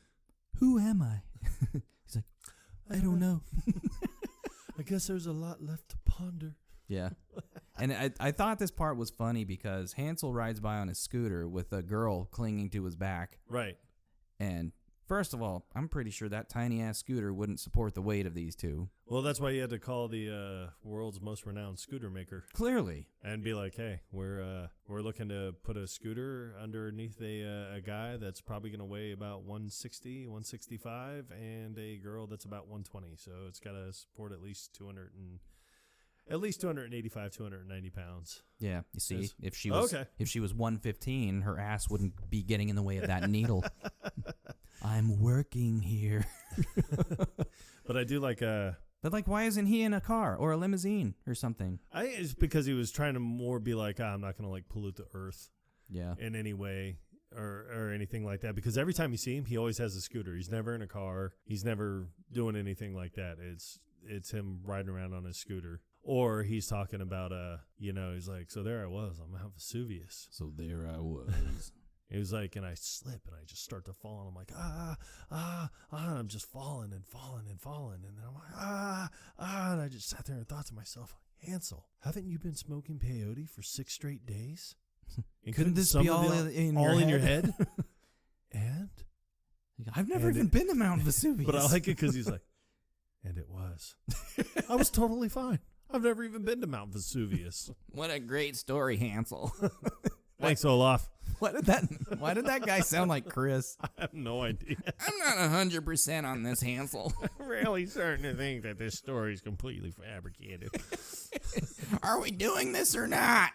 who am I? He's like, I don't know. I guess there's a lot left to ponder. Yeah. And I thought this part was funny because Hansel rides by on his scooter with a girl clinging to his back. Right. And First of all, I'm pretty sure that tiny-ass scooter wouldn't support the weight of these two. Well, that's why you had to call the world's most renowned scooter maker. Clearly. And be like, hey, we're looking to put a scooter underneath a guy that's probably going to weigh about 160, 165, and a girl that's about 120. So it's got to support at least 285, 290 pounds. Yeah, you see, if she was 115, her ass wouldn't be getting in the way of that needle. I'm working here. But I do like But like, why isn't he in a car or a limousine or something? I think it's because he was trying to more be like, I'm not going to like pollute the earth in any way or anything like that. Because every time you see him, he always has a scooter. He's never in a car. He's never doing anything like that. It's him riding around on his scooter. Or he's talking about, he's like, so there I was on Mount Vesuvius. So there I was. He was like, and I slip and I just start to fall. And I'm like, and I'm just falling and falling and falling. And then I'm like, and I just sat there and thought to myself, Hansel, haven't you been smoking peyote for 6 straight days? And couldn't this be all in your head? And? I've never even been to Mount Vesuvius. But I like it because he's like, and it was. I was totally fine. I've never even been to Mount Vesuvius. What a great story, Hansel. Thanks, Olaf. Why did that guy sound like Chris? I have no idea. I'm not 100% on this, Hansel. I'm really starting to think that this story is completely fabricated. Are we doing this or not?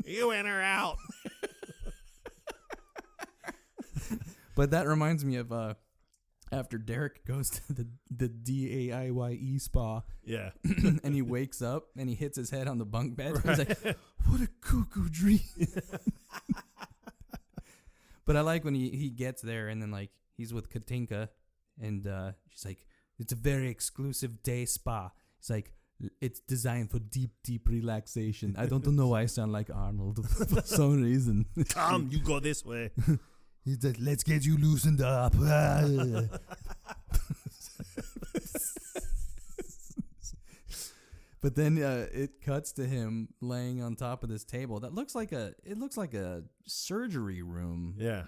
You in or out? But that reminds me of after Derek goes to the DAIYE spa. Yeah. And he wakes up and he hits his head on the bunk bed. Right. He's like, what a cuckoo dream. But I like when he gets there and then like he's with Katinka and she's like, it's a very exclusive day spa. He's like, it's designed for deep, deep relaxation. I don't know why I sound like Arnold for some reason. Tom, you go this way. He's like, let's get you loosened up. But then it cuts to him laying on top of this table that looks like a surgery room. Yeah.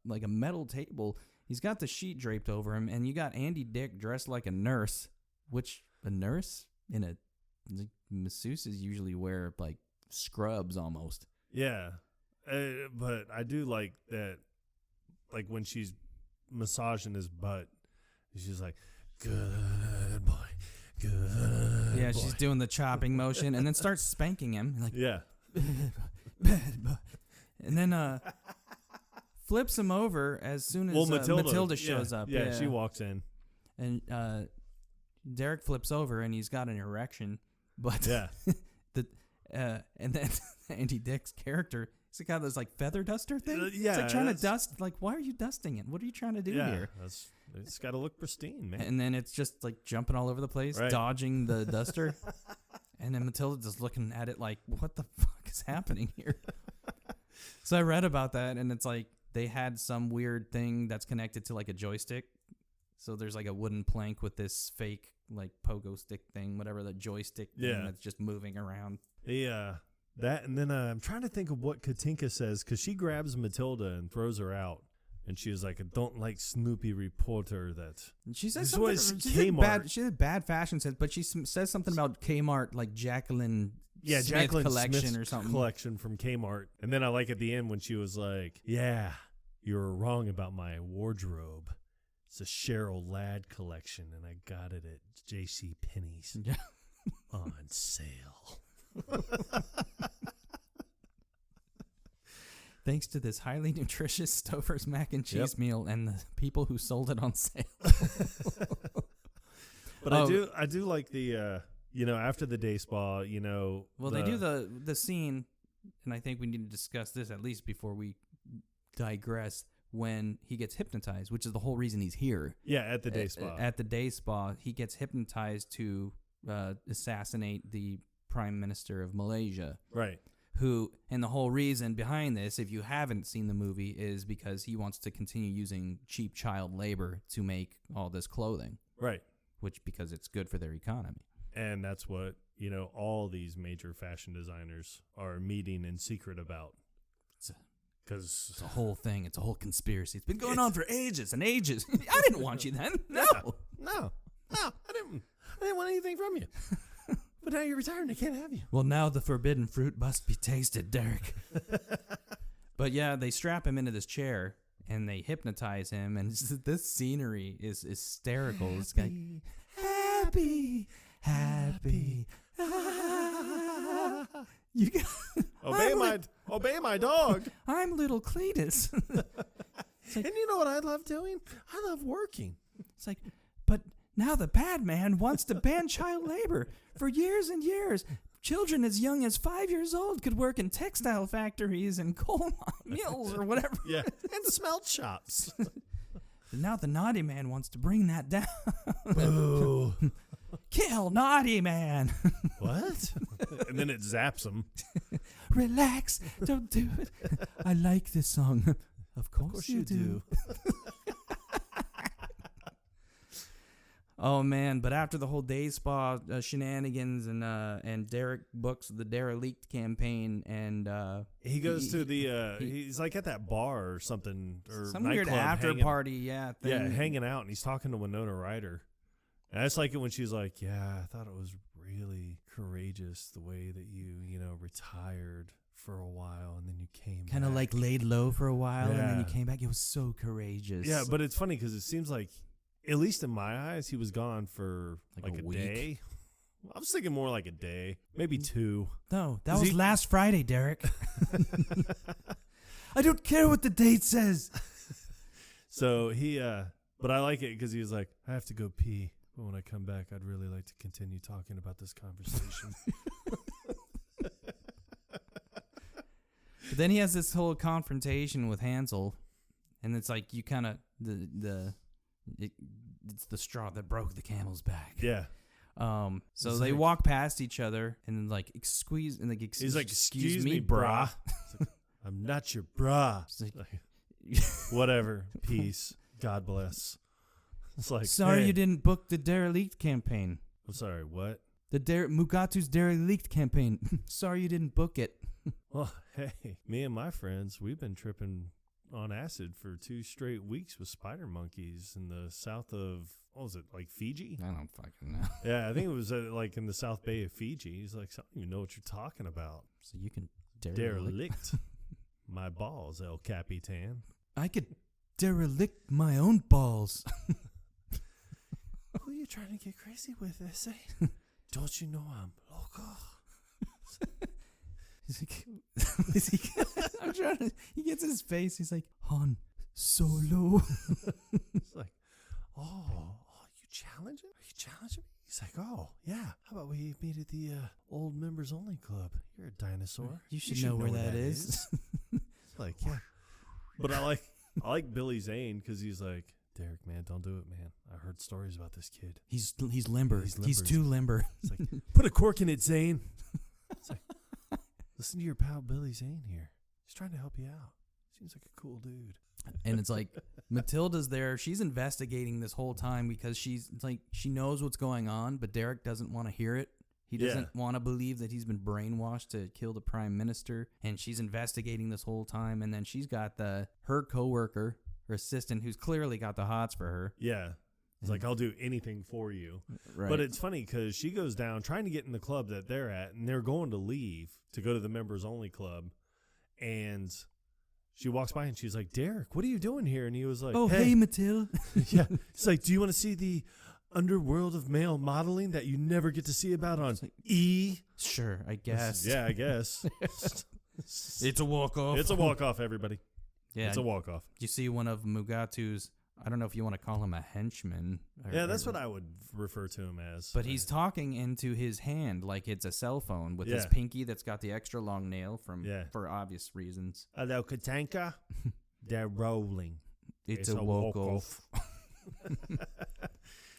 Like a metal table. He's got the sheet draped over him, and you got Andy Dick dressed like a nurse, which a nurse in a masseuses usually wear like scrubs almost. Yeah. But I do like that, like when she's massaging his butt, she's like, good boy, good Yeah, boy. she's doing the chopping motion and then starts spanking him. Like, yeah. Bad boy. And then flips him over as soon as Matilda shows up. Yeah, she walks in. And Derek flips over and he's got an erection. But yeah. And then Andy Dick's character, he's got this like feather duster thing. Yeah, it's like trying to dust. Like, why are you dusting it? What are you trying to do here? It's got to look pristine, man. And then it's just like jumping all over the place, right. Dodging the duster. And then Matilda's just looking at it like, what the fuck is happening here? So I read about that, and it's like they had some weird thing that's connected to like a joystick. So there's like a wooden plank with this fake like pogo stick thing, whatever, the joystick thing that's just moving around. Yeah. That, and then I'm trying to think of what Katinka says, because she grabs Matilda and throws her out. And she was like, I don't like Snoopy reporter that. And she says something. She had bad fashion sense, but she says something about Kmart, like Jacqueline Smith collection Smith's or something. Collection from Kmart. And then I like at the end when she was like, yeah, you were wrong about my wardrobe. It's a Cheryl Ladd collection, and I got it at J.C. Penney's on sale. Thanks to this highly nutritious Stouffer's mac and cheese meal and the people who sold it on sale. But I do like the after the day spa, Well, they do the scene, and I think we need to discuss this at least before we digress, when he gets hypnotized, which is the whole reason he's here. Yeah, at the day spa. At the day spa, he gets hypnotized to assassinate the Prime Minister of Malaysia. Right. And the whole reason behind this, if you haven't seen the movie, is because he wants to continue using cheap child labor to make all this clothing. Right. Because it's good for their economy. And that's what, all these major fashion designers are meeting in secret about. Because It's a whole thing. It's a whole conspiracy. It's been going on for ages and ages. I didn't want you then. No. No, I didn't want anything from you. But now you're retired and I can't have you. Well, now the forbidden fruit must be tasted, Derek. But yeah, they strap him into this chair and they hypnotize him, and this scenery is hysterical. It's like, happy. You got, obey my dog. I'm little Cletus. And you know what I love doing? I love working. It's like, but now the bad man wants to ban child labor. For years and years, children as young as 5 years old could work in textile factories and coal mills or whatever. Yeah, and smelt shops. Now the naughty man wants to bring that down. Boo. Kill naughty man. What? And then it zaps him. Relax. Don't do it. I like this song. Of course you do. Oh man! But after the whole day spa shenanigans and Derek books the Derelict campaign, and he goes to the he's like at that bar or something, or some weird after party, thing. Yeah, hanging out, and he's talking to Winona Ryder. And I just like it when she's like, "Yeah, I thought it was really courageous the way that you retired for a while and then you came kind of like laid low for a while, Yeah. and then you came back. It was so courageous." Yeah, but it's funny because it seems like, at least in my eyes, he was gone for like a week. day. I was thinking more like a day, maybe 2. No, that was last Friday, Derek. I don't care what the date says. So he, but I like it because he was like, I have to go pee, but when I come back, I'd really like to continue talking about this conversation. But then he has this whole confrontation with Hansel, and it's like you kind of it's the straw that broke the camel's back. Yeah. So It's they like- walk past each other and then like excuse He's like, excuse me, brah. It's like, I'm not your brah. It's like, Whatever. Peace. God bless. It's like, sorry hey. you didn't book the Derelict campaign. I'm sorry, what? The Mugatu's Derelict campaign. Sorry you didn't book it. Well, hey, me and my friends, we've been tripping on acid for 2 straight weeks with spider monkeys in the south of, what was it, like Fiji? I don't fucking know. Yeah, I think it was like in the South Bay of Fiji. He's like, I don't even know what you're talking about. So you can Derelict my balls, El Capitan. I could derelict my own balls. Who are you trying to get crazy with, Essay? Don't you know I'm loco? He's like, I'm trying to. He gets in his face. He's like, Han Solo. It's like, oh, you challenging? Are you challenging me? He's like, oh, yeah. How about we meet at the old members only club? You're a dinosaur. You should know where that is. It's like, yeah. But I like Billy Zane because he's like, Derek, man, don't do it, man. I heard stories about this kid. He's limber. He's too limber. It's like, put a cork in it, Zane. It's like, listen to your pal Billy Zane here. He's trying to help you out. Seems like a cool dude. And it's like Matilda's there. She's investigating this whole time because she knows what's going on, but Derek doesn't want to hear it. He doesn't want to believe that he's been brainwashed to kill the prime minister. And she's investigating this whole time. And then she's got her coworker, her assistant, who's clearly got the hots for her. Yeah. It's like, I'll do anything for you. Right. But it's funny because she goes down trying to get in the club that they're at, and they're going to leave to go to the members only club. And she walks by and she's like, Derek, what are you doing here? And he was like, oh, hey Matilda. Yeah. It's like, do you want to see the underworld of male modeling that you never get to see about on E? Sure, I guess. Yeah, I guess. It's a walk-off. It's a walk-off, everybody. Yeah. It's a walk-off. You see one of Mugatu's, I don't know if you want to call him a henchman. Yeah, that's what I would refer to him as. But he's talking into his hand like it's a cell phone with his Yeah. pinky that's got the extra long nail for obvious reasons. Hello, Katanka. They're rolling. It's a walk-off.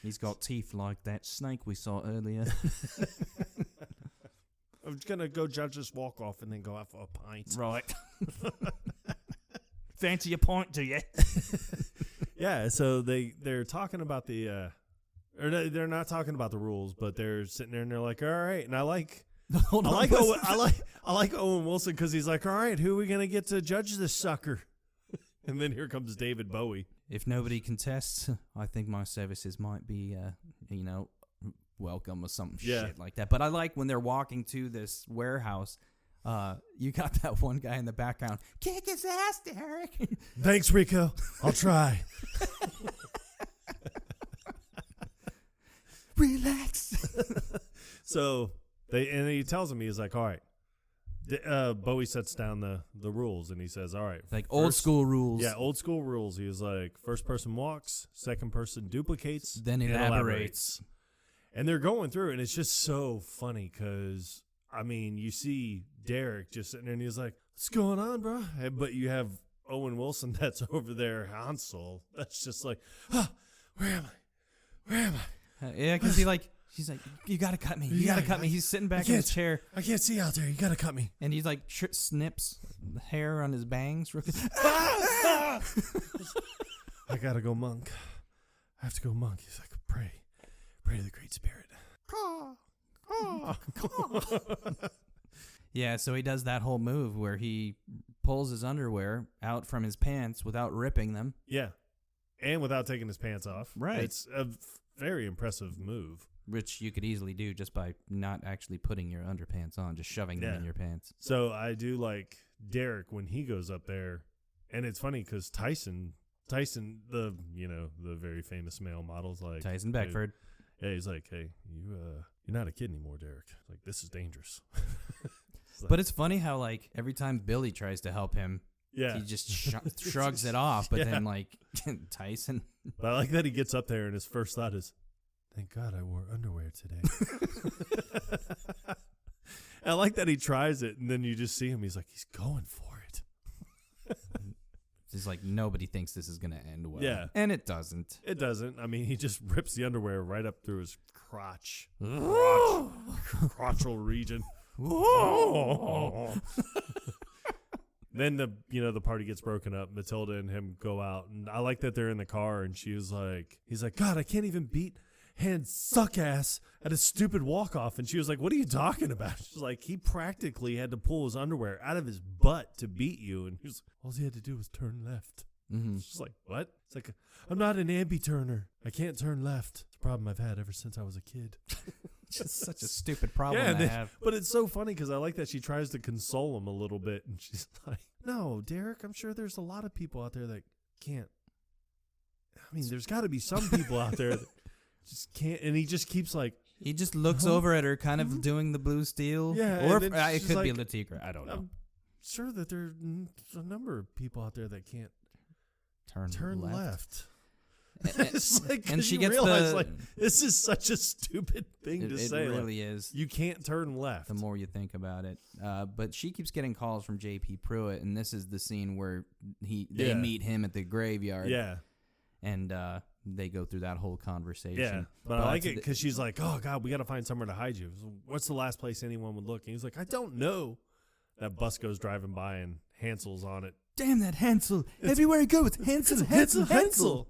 He's got teeth like that snake we saw earlier. I'm just going to go judge this walk-off and then go out for a pint. Right. Fancy a pint, do you? Yeah, so they're talking about the or they're not talking about the rules, but they're sitting there and they're like, all right. And I like I like Owen Wilson because he's like, all right, who are we going to get to judge this sucker? And then here comes David Bowie. If nobody contests, I think my services might be, welcome or some shit like that. But I like when they're walking to this warehouse, you got that one guy in the background. Kick his ass, Derek. Thanks, Rico. I'll try. Relax. So he tells him, he's like, all right. Bowie sets down the rules, and he says, all right. Like old school rules. Yeah, old school rules. He was like, first person walks, second person duplicates, then elaborates. And they're going through, and it's just so funny because, I mean, you see Derek just sitting there, and he's like, what's going on, bro? But you have Owen Wilson that's over there, Hansel. That's just like, where am I? Where am I? Yeah, because he's like, you got to cut me. You got to cut me. He's sitting back in his chair. I can't see out there. You got to cut me. And he's like, snips the hair on his bangs. I got to go monk. I have to go monk. He's like, pray to the Great Spirit. Yeah, so he does that whole move where he pulls his underwear out from his pants without ripping them. Yeah, and without taking his pants off. Right. It's a very impressive move. Which you could easily do just by not actually putting your underpants on, just shoving them in your pants. So I do like Derek when he goes up there, and it's funny because Tyson, the very famous male model's like Tyson Beckford. Yeah, he's like, hey, you're not a kid anymore, Derek. Like, this is dangerous. But it's funny how like every time Billy tries to help him, he just shrugs it off. But then like Tyson. But I like that he gets up there and his first thought is, thank God I wore underwear today. I like that he tries it, and then you just see him. He's like, he's going for it. It's like nobody thinks this is going to end well. Yeah. And it doesn't. It doesn't. I mean, he just rips the underwear right up through his crotchal region. Then the party gets broken up. Matilda and him go out, and I like that they're in the car, and he's like, God, I can't even beat hand suck ass at a stupid walk off. And she was like, what are you talking about? She's like, he practically had to pull his underwear out of his butt to beat you. And he was all he had to do was turn left. Mm-hmm. She's like, what? It's like, I'm not an ambi-turner. I can't turn left. It's a problem I've had ever since I was a kid. Just such a stupid problem to have. But it's so funny because I like that she tries to console him a little bit. And she's like, no, Derek, I'm sure there's a lot of people out there that can't. I mean, there's got to be some people out there that just can't. And he just keeps like. He just looks over at her kind of doing the blue steel. Yeah. Or it could be Latikra. I don't know. I'm sure that there's a number of people out there that can't turn left. It's like, and she gets like, this is such a stupid thing to say. It really is. You can't turn left. The more you think about it. But she keeps getting calls from J.P. Pruitt, and this is the scene where they meet him at the graveyard. Yeah. And they go through that whole conversation. Yeah. But I like it because she's like, oh, God, we got to find somewhere to hide you. What's the last place anyone would look? And he's like, I don't know. That bus goes driving by, and Hansel's on it. Damn that Hansel. Everywhere he goes, Hansel.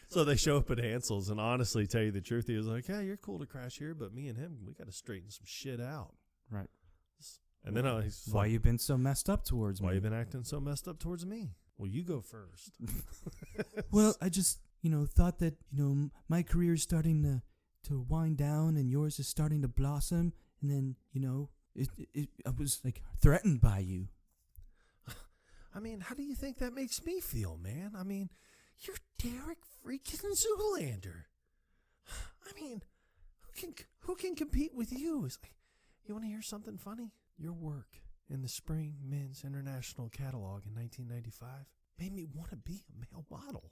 So they show up at Hansel's, and honestly, tell you the truth, he was like, yeah, you're cool to crash here, but me and him, we got to straighten some shit out. Right. And then he's why like, you been so messed up towards me? Why you been acting so messed up towards me? Well, you go first. Well, I just, thought that, my career is starting to wind down and yours is starting to blossom. And then, I was like threatened by you. I mean, how do you think that makes me feel, man? I mean, you're Derek freaking Zoolander. I mean, who can compete with you? It's like, you want to hear something funny? Your work in the Spring Men's International Catalog in 1995 made me want to be a male model.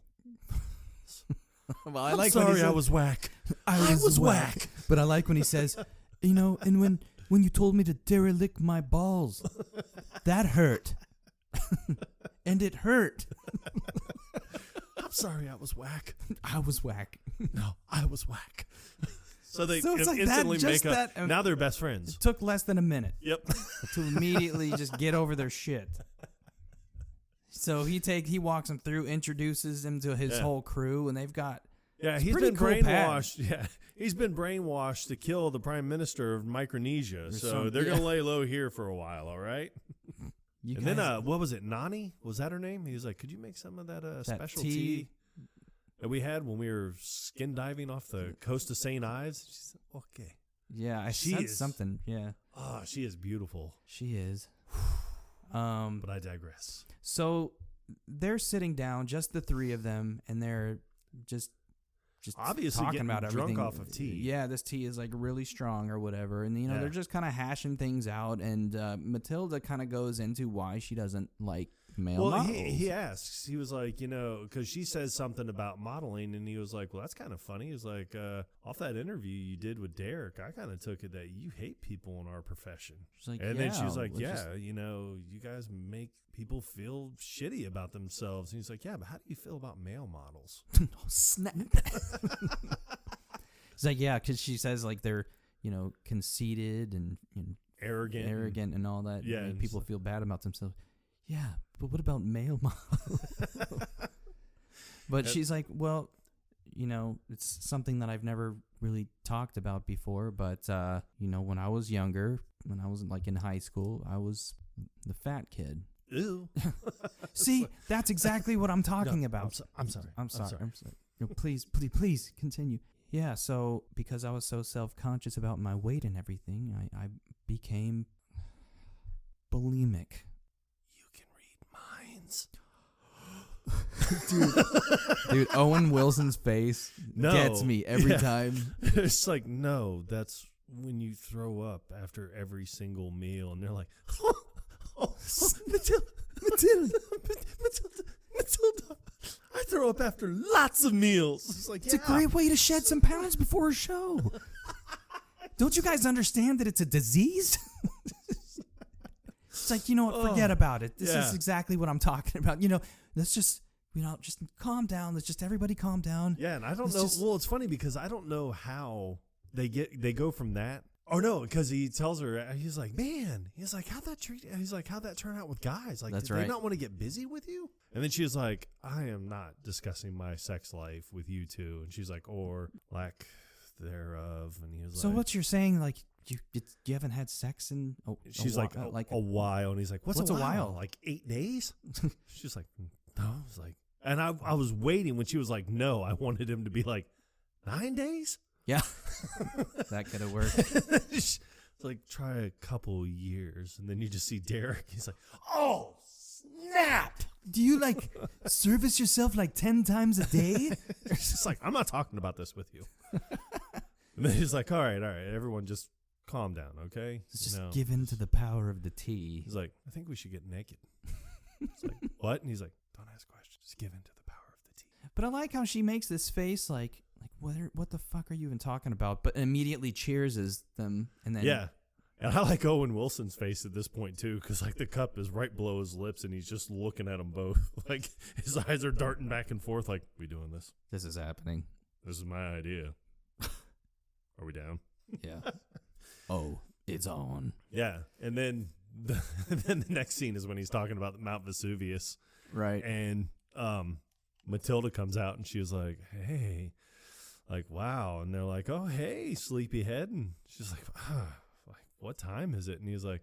Well, I'm sorry I was whack. I was whack. But I like when he says, and when you told me to derelict my balls, that hurt. And it hurt. I'm sorry I was whack. I was whack. No, I was whack. So they it's like instantly make up. Now they're best friends. It took less than a minute. Yep. To immediately just get over their shit. So he walks him through, introduces him to his whole crew, and they've got Yeah, It's he's pretty been cool brainwashed. Yeah, he's been brainwashed to kill the prime minister of Micronesia. So they're gonna lay low here for a while. All right. And then what was it? Nani, was that her name? He was like, "Could you make some of that special tea that we had when we were skin diving off the coast of St. Ives?" She said, "Okay." Yeah, I said something. Yeah. Oh, she is beautiful. She is. But I digress. So they're sitting down, just the three of them, and they're just obviously talking getting about drunk everything. off of tea. Yeah, this tea is like really strong or whatever, and they're just kind of hashing things out. And Matilda kind of goes into why she doesn't like male models. He asks. He was like, because she says something about modeling, and he was like, well, that's kind of funny. He was like, off that interview you did with Derek, I kind of took it that you hate people in our profession. She's like, and then she was like, you guys make people feel shitty about themselves. And he's like, yeah, but how do you feel about male models? Oh, snap. It's like, yeah, because she says like they're, conceited and arrogant and all that. Yeah, and people feel bad about themselves. Yeah, but what about male models? But she's like, well, it's something that I've never really talked about before. But, when I was younger, when I was like in high school, I was the fat kid. Ew. See, that's exactly what I'm talking about. I'm sorry. No, please continue. Yeah, so because I was so self-conscious about my weight and everything, I became bulimic. You can read minds. Dude, Owen Wilson's face gets me every time. It's like, no, that's when you throw up after every single meal. And they're like, Matilda, I throw up after lots of meals. It's like, it's a great way to shed some pounds before a show. Don't you guys understand that it's a disease? It's like, forget about it. This is exactly what I'm talking about. Let's just, just calm down. Let's just everybody calm down. Yeah, and I don't know. Well, it's funny because I don't know how they go from that. Oh no, because he tells her, he's like, man, he's like, how'd that turn out with guys? Like, did they not want to get busy with you? And then she was like, I am not discussing my sex life with you two. And she's like, or lack thereof. And he was so what you're saying, like, you haven't had sex in she's like a while. And he's like, what's a while? Like 8 days? She's like, no. I was like, and I was waiting when she was like, no, I wanted him to be like 9 days. Yeah, that could have worked. It's like, try a couple years, and then you just see Derek. He's like, oh, snap. Do you, service yourself 10 times a day? It's just like, I'm not talking about this with you. And then he's like, all right, everyone just calm down, okay? Just give in to the power of the tea. He's like, I think we should get naked. It's like, what? And he's like, don't ask questions. Just give in to the power of the tea. But I like how she makes this face like what the fuck are you even talking about? But immediately cheerses them, and then and I like Owen Wilson's face at this point too, because the cup is right below his lips, and he's just looking at them both. Like his eyes are darting back and forth. Like, we doing this? This is happening. This is my idea. Are we down? Yeah. Oh, it's on. Yeah, and then the next scene is when he's talking about Mount Vesuvius, right? And Matilda comes out, and she was like, hey. Like, wow. And they're like, oh, hey, sleepyhead. And she's like, what time is it? And he's like,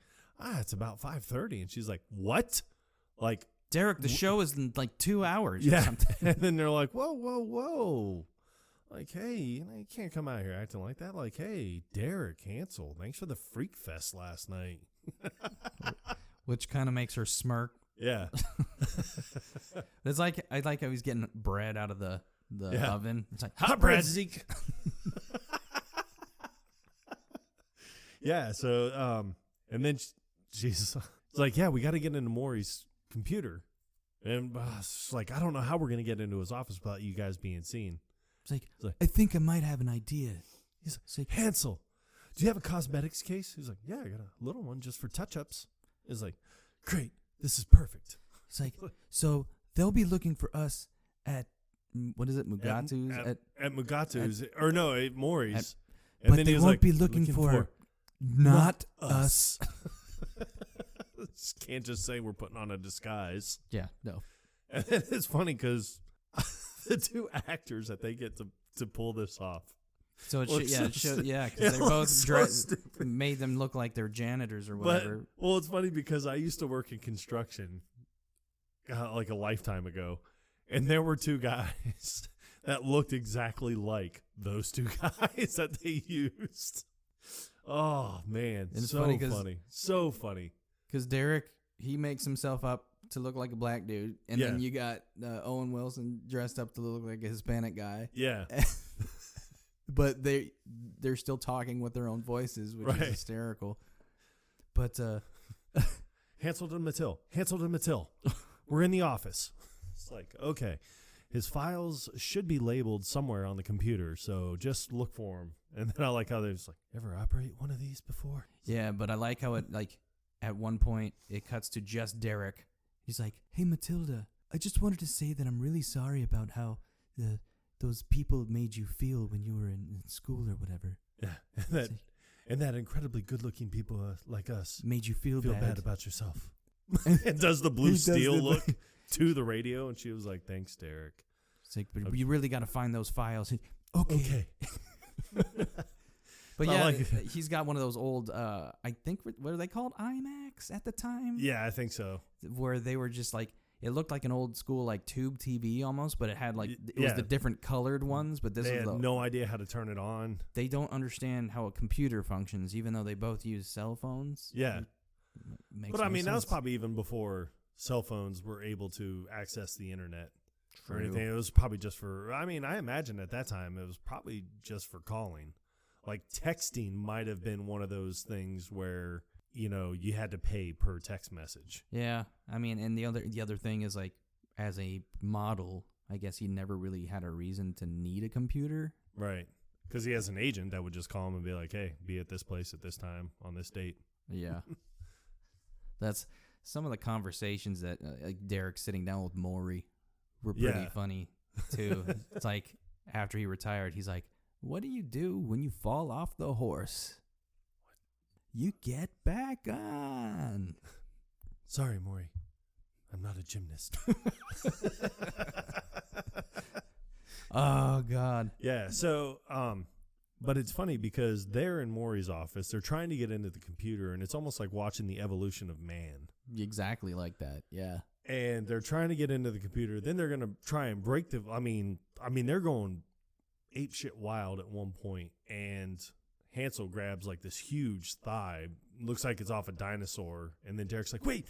it's about 5:30. And she's like, what? Like, Derek, the show is in 2 hours or something. And then they're like, whoa. Like, hey, you can't come out here acting like that. Like, hey, Derek, Hansel, thanks for the freak fest last night. Which kind of makes her smirk. Yeah. It's like, I like how he's getting bread out of the oven. It's like, hot bread, Zeke. Yeah, so and then she's like, yeah, we got to get into Maury's computer. And it's like, I don't know how we're going to get into his office without you guys being seen. It's like, I think I might have an idea. He's like, Hansel, do you have a cosmetics case? He's like, yeah, I got a little one just for touch-ups. He's like, great, this is perfect. It's like, so they'll be looking for us at, what is it, Mugatu's? At Mugatu's, or no, at Maury's. And but then they won't be looking for not us. Can't just say we're putting on a disguise. Yeah, no. And it's funny because the two actors that they get to to pull this off. So it Looks should, so yeah, stu- because it they both looks so stupid. made them look like they're janitors or But whatever. well, it's funny because I used to work in construction like a lifetime ago, and there were two guys that looked exactly like those two guys that they used. Oh man, It's so funny so funny. Because Derek, he makes himself up to look like a black dude, and Yeah. then you got Owen Wilson dressed up to look like a Hispanic guy. Yeah, But they're still talking with their own voices, which Right. is hysterical. But Hansel and Mattel. We're in the office. It's like, okay, his files should be labeled somewhere on the computer, so just look for them. And then I like how they're just like, ever operate one of these before? yeah, but I like how it like at one point it cuts to just Derek. He's like, "Hey Matilda, I just wanted to say that I'm really sorry about how those people made you feel when you were in school or whatever. Yeah, and that incredibly good-looking people like us Made you feel bad about yourself." And does the blue He does steel the- look to the radio, and she was like, "Thanks, Derek." It's like, but you really got to find those files. Okay. But I yeah, like it. he's got one of those old, I think, what were they called? IMAX at the time? Yeah, I think so. Where they were just like, it looked like an old school like tube TV almost, but it had like, it was Yeah. the different colored ones, but this They is had no idea how to turn it on. they don't understand how a computer functions, even though they both use cell phones. Yeah. Makes But I no mean, that was sense. probably even before cell phones were able to access the internet or True. anything. It was probably just for, I mean, I imagine at that time it was probably just for calling. Like texting might have been one of those things where, you know, you had to pay per text message. Yeah, I mean, and the other thing is like, as a model, I guess he never really had a reason to need a computer. Right. Because he has an agent that would just call him and be like, hey, be at this place at this time on this date. Yeah. That's some of the conversations that like Derek's sitting down with Maury were pretty Yeah. funny too. It's like after he retired, he's like, "What do you do when you fall off the horse? You get back on." Sorry, Maury. I'm not a gymnast. Oh God. Yeah. So, but it's funny because they're in Maury's office. They're trying to get into the computer, and it's almost like watching the evolution of man. Exactly like that. Yeah. And they're trying to get into the computer. Then they're going to try and break the. I mean, they're going ape shit wild at one point, and Hansel grabs like this huge thigh. Looks like it's off a dinosaur, and then Derek's like, "Wait,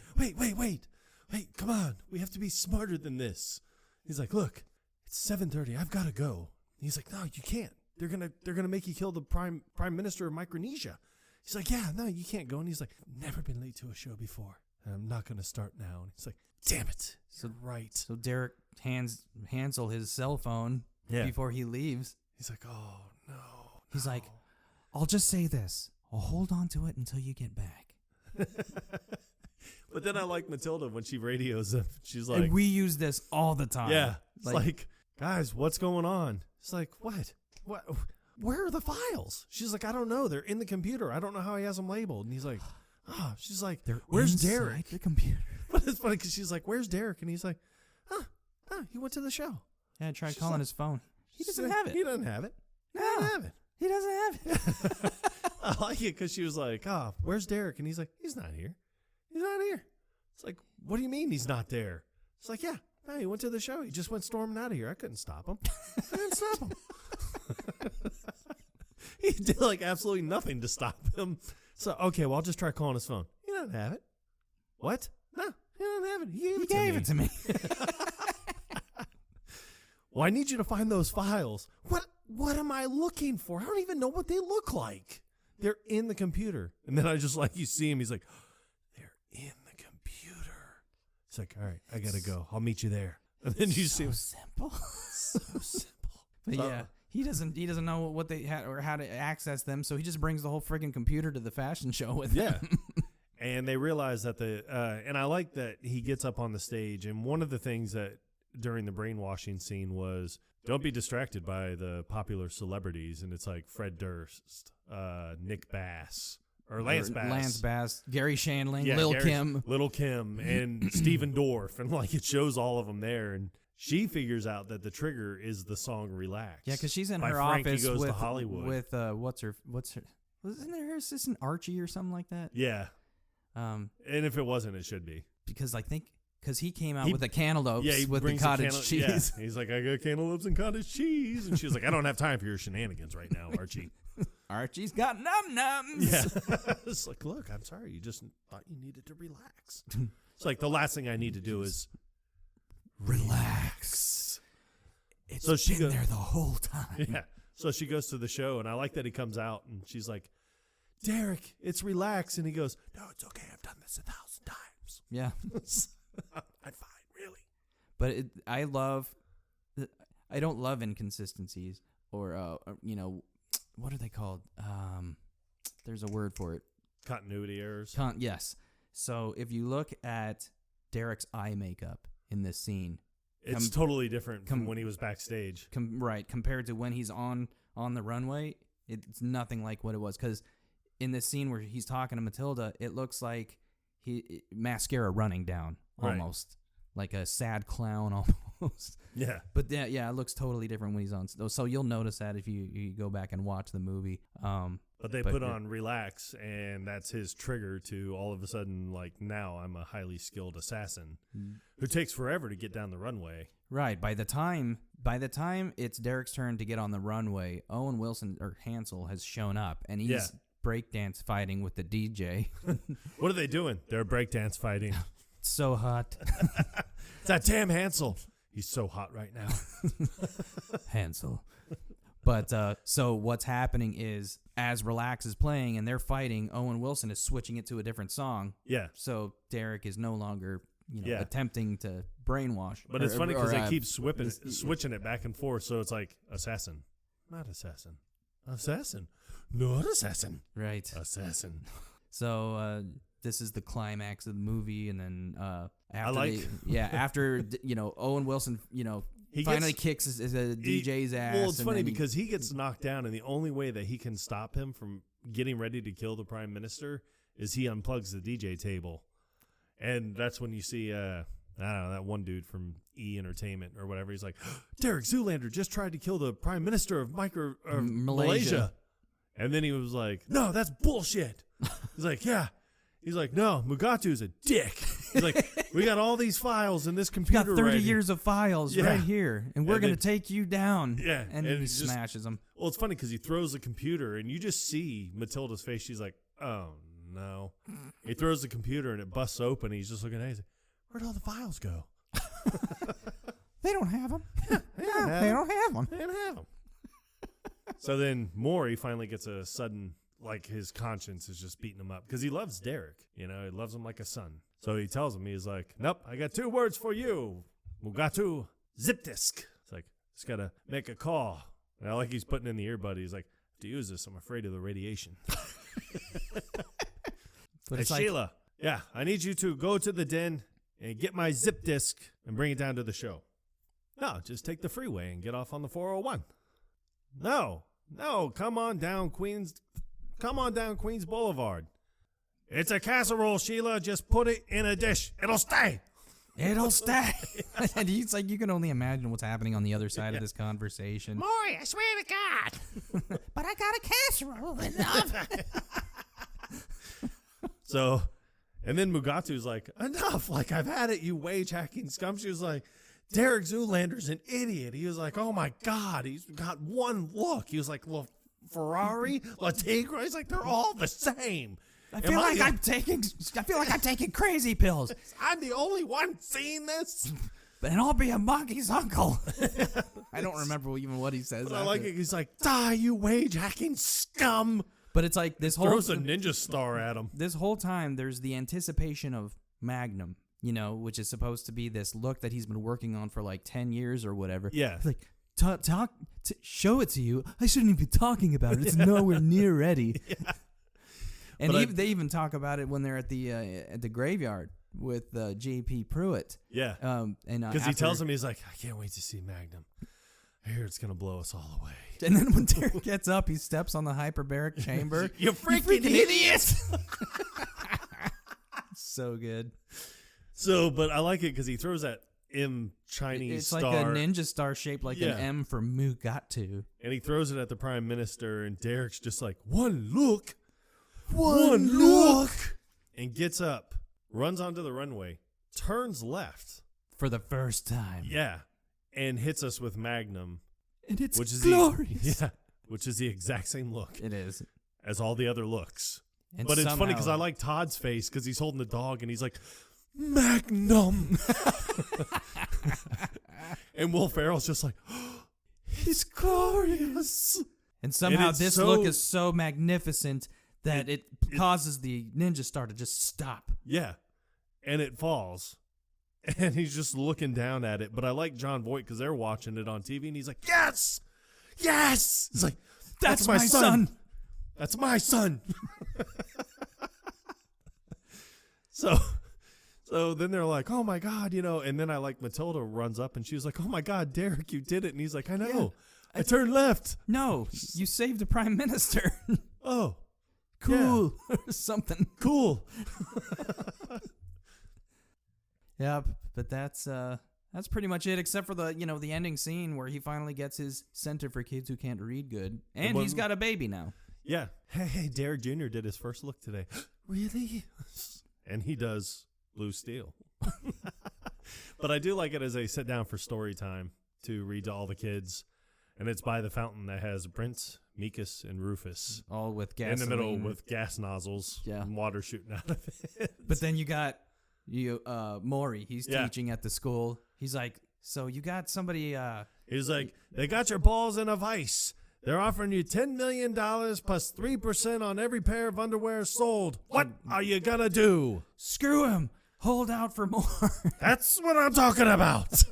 come on, we have to be smarter than this." He's like, "Look, it's 7:30. I've got to go." He's like, "No, you can't. They're gonna make you kill the prime minister of Micronesia." He's like, "Yeah, no, you can't go." And he's like, "Never been late to a show before. And I'm not gonna start now." And he's like, "Damn it, you're right." So Derek hands Hansel his cell phone before he leaves. He's like, "Oh no." He's like, "I'll just say this. I'll hold on to it until you get back." But then I like Matilda when she radios them. She's like, And we use this all the time. "Yeah, it's like, guys, what's going on?" It's like, "What? Where are the files?" She's like, "I don't know. They're in the computer. I don't know how he has them labeled." And he's like, "Oh." She's like, They're "Where's inside Derek?" the computer. But it's funny because she's like, "Where's Derek?" And he's like, he went to the show." Yeah, I tried She's calling like- his phone. He She's doesn't like, have it. He doesn't have it. No. He doesn't have it. He doesn't have it. I like it because she was like, "Where's Derek?" And he's like, "He's not here. He's not here." It's like, "What do you mean he's not there?" It's like, "Yeah, no, he went to the show. He just went storming out of here. I couldn't stop him. I didn't stop him." He did like absolutely nothing to stop him. So, okay, well, I'll just try calling his phone. He doesn't have it. What? No, he doesn't have it. He gave it to me. Well, I need you to find those files. What am I looking for? I don't even know what they look like. They're in the computer. And then I just like, you see him. He's like, "They're in the computer." It's like, "All right, I got to go. I'll meet you there." And then you see him. simple. So simple. But So- yeah, he doesn't know what they had or how to access them, so he just brings the whole friggin' computer to the fashion show with Yeah. him. And they realize that and I like that he gets up on the stage. And one of the things that during the brainwashing scene was, don't be distracted by the popular celebrities. And it's like Fred Durst, Nick Bass, or Lance Bass. Lance Bass, Gary Shandling, Yeah, Lil Gary- Kim. Little Kim, and Steven Dorff. And like it shows all of them there. And she figures out that the trigger is the song "Relax." Yeah, because she's in by her Frankie office Goes with to Hollywood. what's her wasn't there her assistant Archie or something like that? Yeah. And if it wasn't, it should be. Because I think he came out with the cantaloupes he with the brings cottage cheese. Yeah. He's like, I got cantaloupes and cottage cheese. And she's like, I don't have time for your shenanigans right now, Archie. Archie's got num-nums. Yeah. It's like, look, I'm sorry. You just thought you needed to relax. It's like the last thing I need to do is relax. It's been there the whole time. Yeah. So she goes to the show, and I like that he comes out, and she's like, Derek, it's relax. And he goes, no, it's okay. I've done this 1,000 times. Yeah. I'm fine, really. But I don't love inconsistencies or, what are they called? There's a word for it. Continuity errors. Yes. So if you look at Derek's eye makeup in this scene, it's totally different from when he was backstage. Right. Compared to when he's on the runway, it's nothing like what it was. Because in this scene where he's talking to Matilda, it looks like mascara running down almost. Like a sad clown almost. Yeah. But it looks totally different when he's on. So you'll notice that if you go back and watch the movie. But they put on relax, and that's his trigger to all of a sudden, like, now I'm a highly skilled assassin who takes forever to get down the runway. Right. By the time it's Derek's turn to get on the runway, Owen Wilson or Hansel has shown up, and he's breakdance fighting with the DJ. What are they doing? They're breakdance fighting. It's so hot. It's that damn Hansel. He's so hot right now. Hansel. But so what's happening is as Relax is playing and they're fighting, Owen Wilson is switching it to a different song. Yeah. So Derek is no longer attempting to brainwash. But it's funny because they keep switching it back and forth. So it's like assassin, not assassin, assassin, not assassin, right? Assassin. So this is the climax of the movie, and then after after Owen Wilson he finally kicks his DJ's ass. Well, it's funny because he gets knocked down, and the only way that he can stop him from getting ready to kill the prime minister is he unplugs the DJ table. And that's when you see, I don't know, that one dude from E! Entertainment or whatever. He's like, Derek Zoolander just tried to kill the prime minister of Malaysia. And then he was like, no, that's bullshit. He's like, yeah. He's like, no, Mugatu's a dick. He's like, we got all these files in this computer. We got 30 years of files right here, and we're going to take you down. Yeah. And then he smashes them. Well, it's funny because he throws the computer, and you just see Matilda's face. She's like, oh, no. He throws the computer, and it busts open, and he's just looking at it. He's like, where'd all the files go? They don't have them. They don't have them. So then Maury finally gets a sudden... like his conscience is just beating him up because he loves Derek. He loves him like a son. So he tells him, he's like, nope, I got 2 words for you. Mugatu, zip disk. It's like, just got to make a call. And I like he's putting in the earbud. He's like, to use this, I'm afraid of the radiation. But hey, Sheila, I need you to go to the den and get my zip disk and bring it down to the show. No, just take the freeway and get off on the 401. No, come on down Queens Boulevard. It's a casserole, Sheila. Just put it in a dish. It'll stay. It'll stay. And he's like, you can only imagine what's happening on the other side of this conversation. Maury, I swear to God. But I got a casserole in the oven. So, and then Mugatu's like, enough. Like, I've had it, you wage-hacking scum. She was like, Derek Zoolander's an idiot. He was like, oh, my God. He's got one look. He was like, well, Ferrari, La Tigra. He's like, they're all the same. I feel like I'm taking crazy pills. I'm the only one seeing this. And I'll be a monkey's uncle. I don't remember even what he says. But I like it. He's like, die, you wage-hacking scum. But it's like this throws a ninja star at him. This whole time, there's the anticipation of Magnum, which is supposed to be this look that he's been working on for like 10 years or whatever. Yeah. It's like, show it to you. I shouldn't even be talking about it. It's nowhere near ready. Yeah. And they even talk about it when they're at the graveyard with J.P. Pruitt. Yeah. Because he tells him, he's like, I can't wait to see Magnum. I hear it's going to blow us all away. And then when Derek gets up, he steps on the hyperbaric chamber. You freaking idiot! So good. So, but I like it because he throws that M Chinese It's star. like a ninja star shaped like Yeah. an M for Mugatu. And he throws it at the prime minister, and Derek's just like, one look, and gets up, runs onto the runway, turns left. For the first time. Yeah. And hits us with Magnum. And it's which is glorious. which is the exact same look It is. as all the other looks. And But it's funny somehow- because I like Todd's face because he's holding the dog and he's like, Magnum. And Will Ferrell's just like, it's glorious. And somehow it's this so- look is so magnificent that it causes the ninja star to just stop. Yeah. And it falls. And he's just looking down at it. But I like John Voight because they're watching it on TV and he's like, yes! Yes! He's like, that's my son. That's my son. So then they're like, oh my God, and then I like Matilda runs up and she was like, oh my God, Derek, you did it. And he's like, I know. Yeah. I turned left. No, you saved the prime minister. Oh, Cool. Or something. cool. Yeah, but that's pretty much it, except for the ending scene where he finally gets his center for kids who can't read good. And he's got a baby now. Yeah. Hey, Derek Jr. did his first look today. Really? And he does Blue Steel. But I do like it as they sit down for story time to read to all the kids. And it's by the fountain that has Prince, Mikas, and Rufus. All with gasoline. In the middle with gas nozzles and water shooting out of it. But then you got Maury. He's Yeah. teaching at the school. He's like, so you got somebody... He's like, they got your balls in a vice. They're offering you $10 million plus 3% on every pair of underwear sold. What are you going to do? Screw him. Hold out for more. That's what I'm talking about.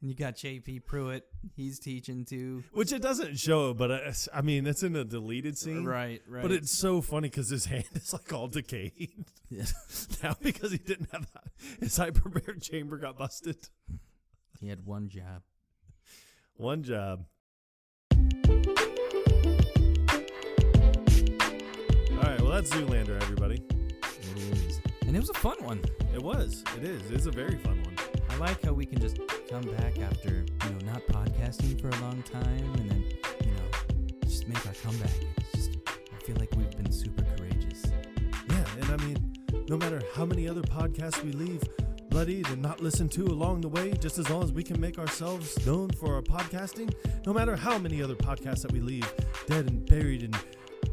And you got J.P. Pruitt. He's teaching too. Which it doesn't show, but I mean, it's in a deleted scene. Right. But it's so funny because his hand is like all decayed. Yeah. Now because he didn't have his hyperbaric chamber got busted. He had one job. One job. All right, well, that's Zoolander, everybody. It is. And it was a fun one. It was. It is. It's a very fun one. I like how we can just come back after, not podcasting for a long time and then, just make our comeback. It's just, I feel like we've been super courageous. Yeah, and I mean, no matter how many other podcasts we leave bloodied and not listened to along the way, just as long as we can make ourselves known for our podcasting, no matter how many other podcasts that we leave dead and buried and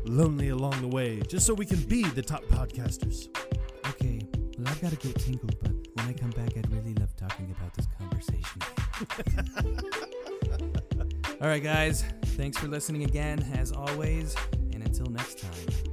lonely along the way, just so we can be the top podcasters. Okay, well, I've got to go tinkle, but when I come back, I'd really love talking about this conversation. All right, guys, thanks for listening again, as always, and until next time.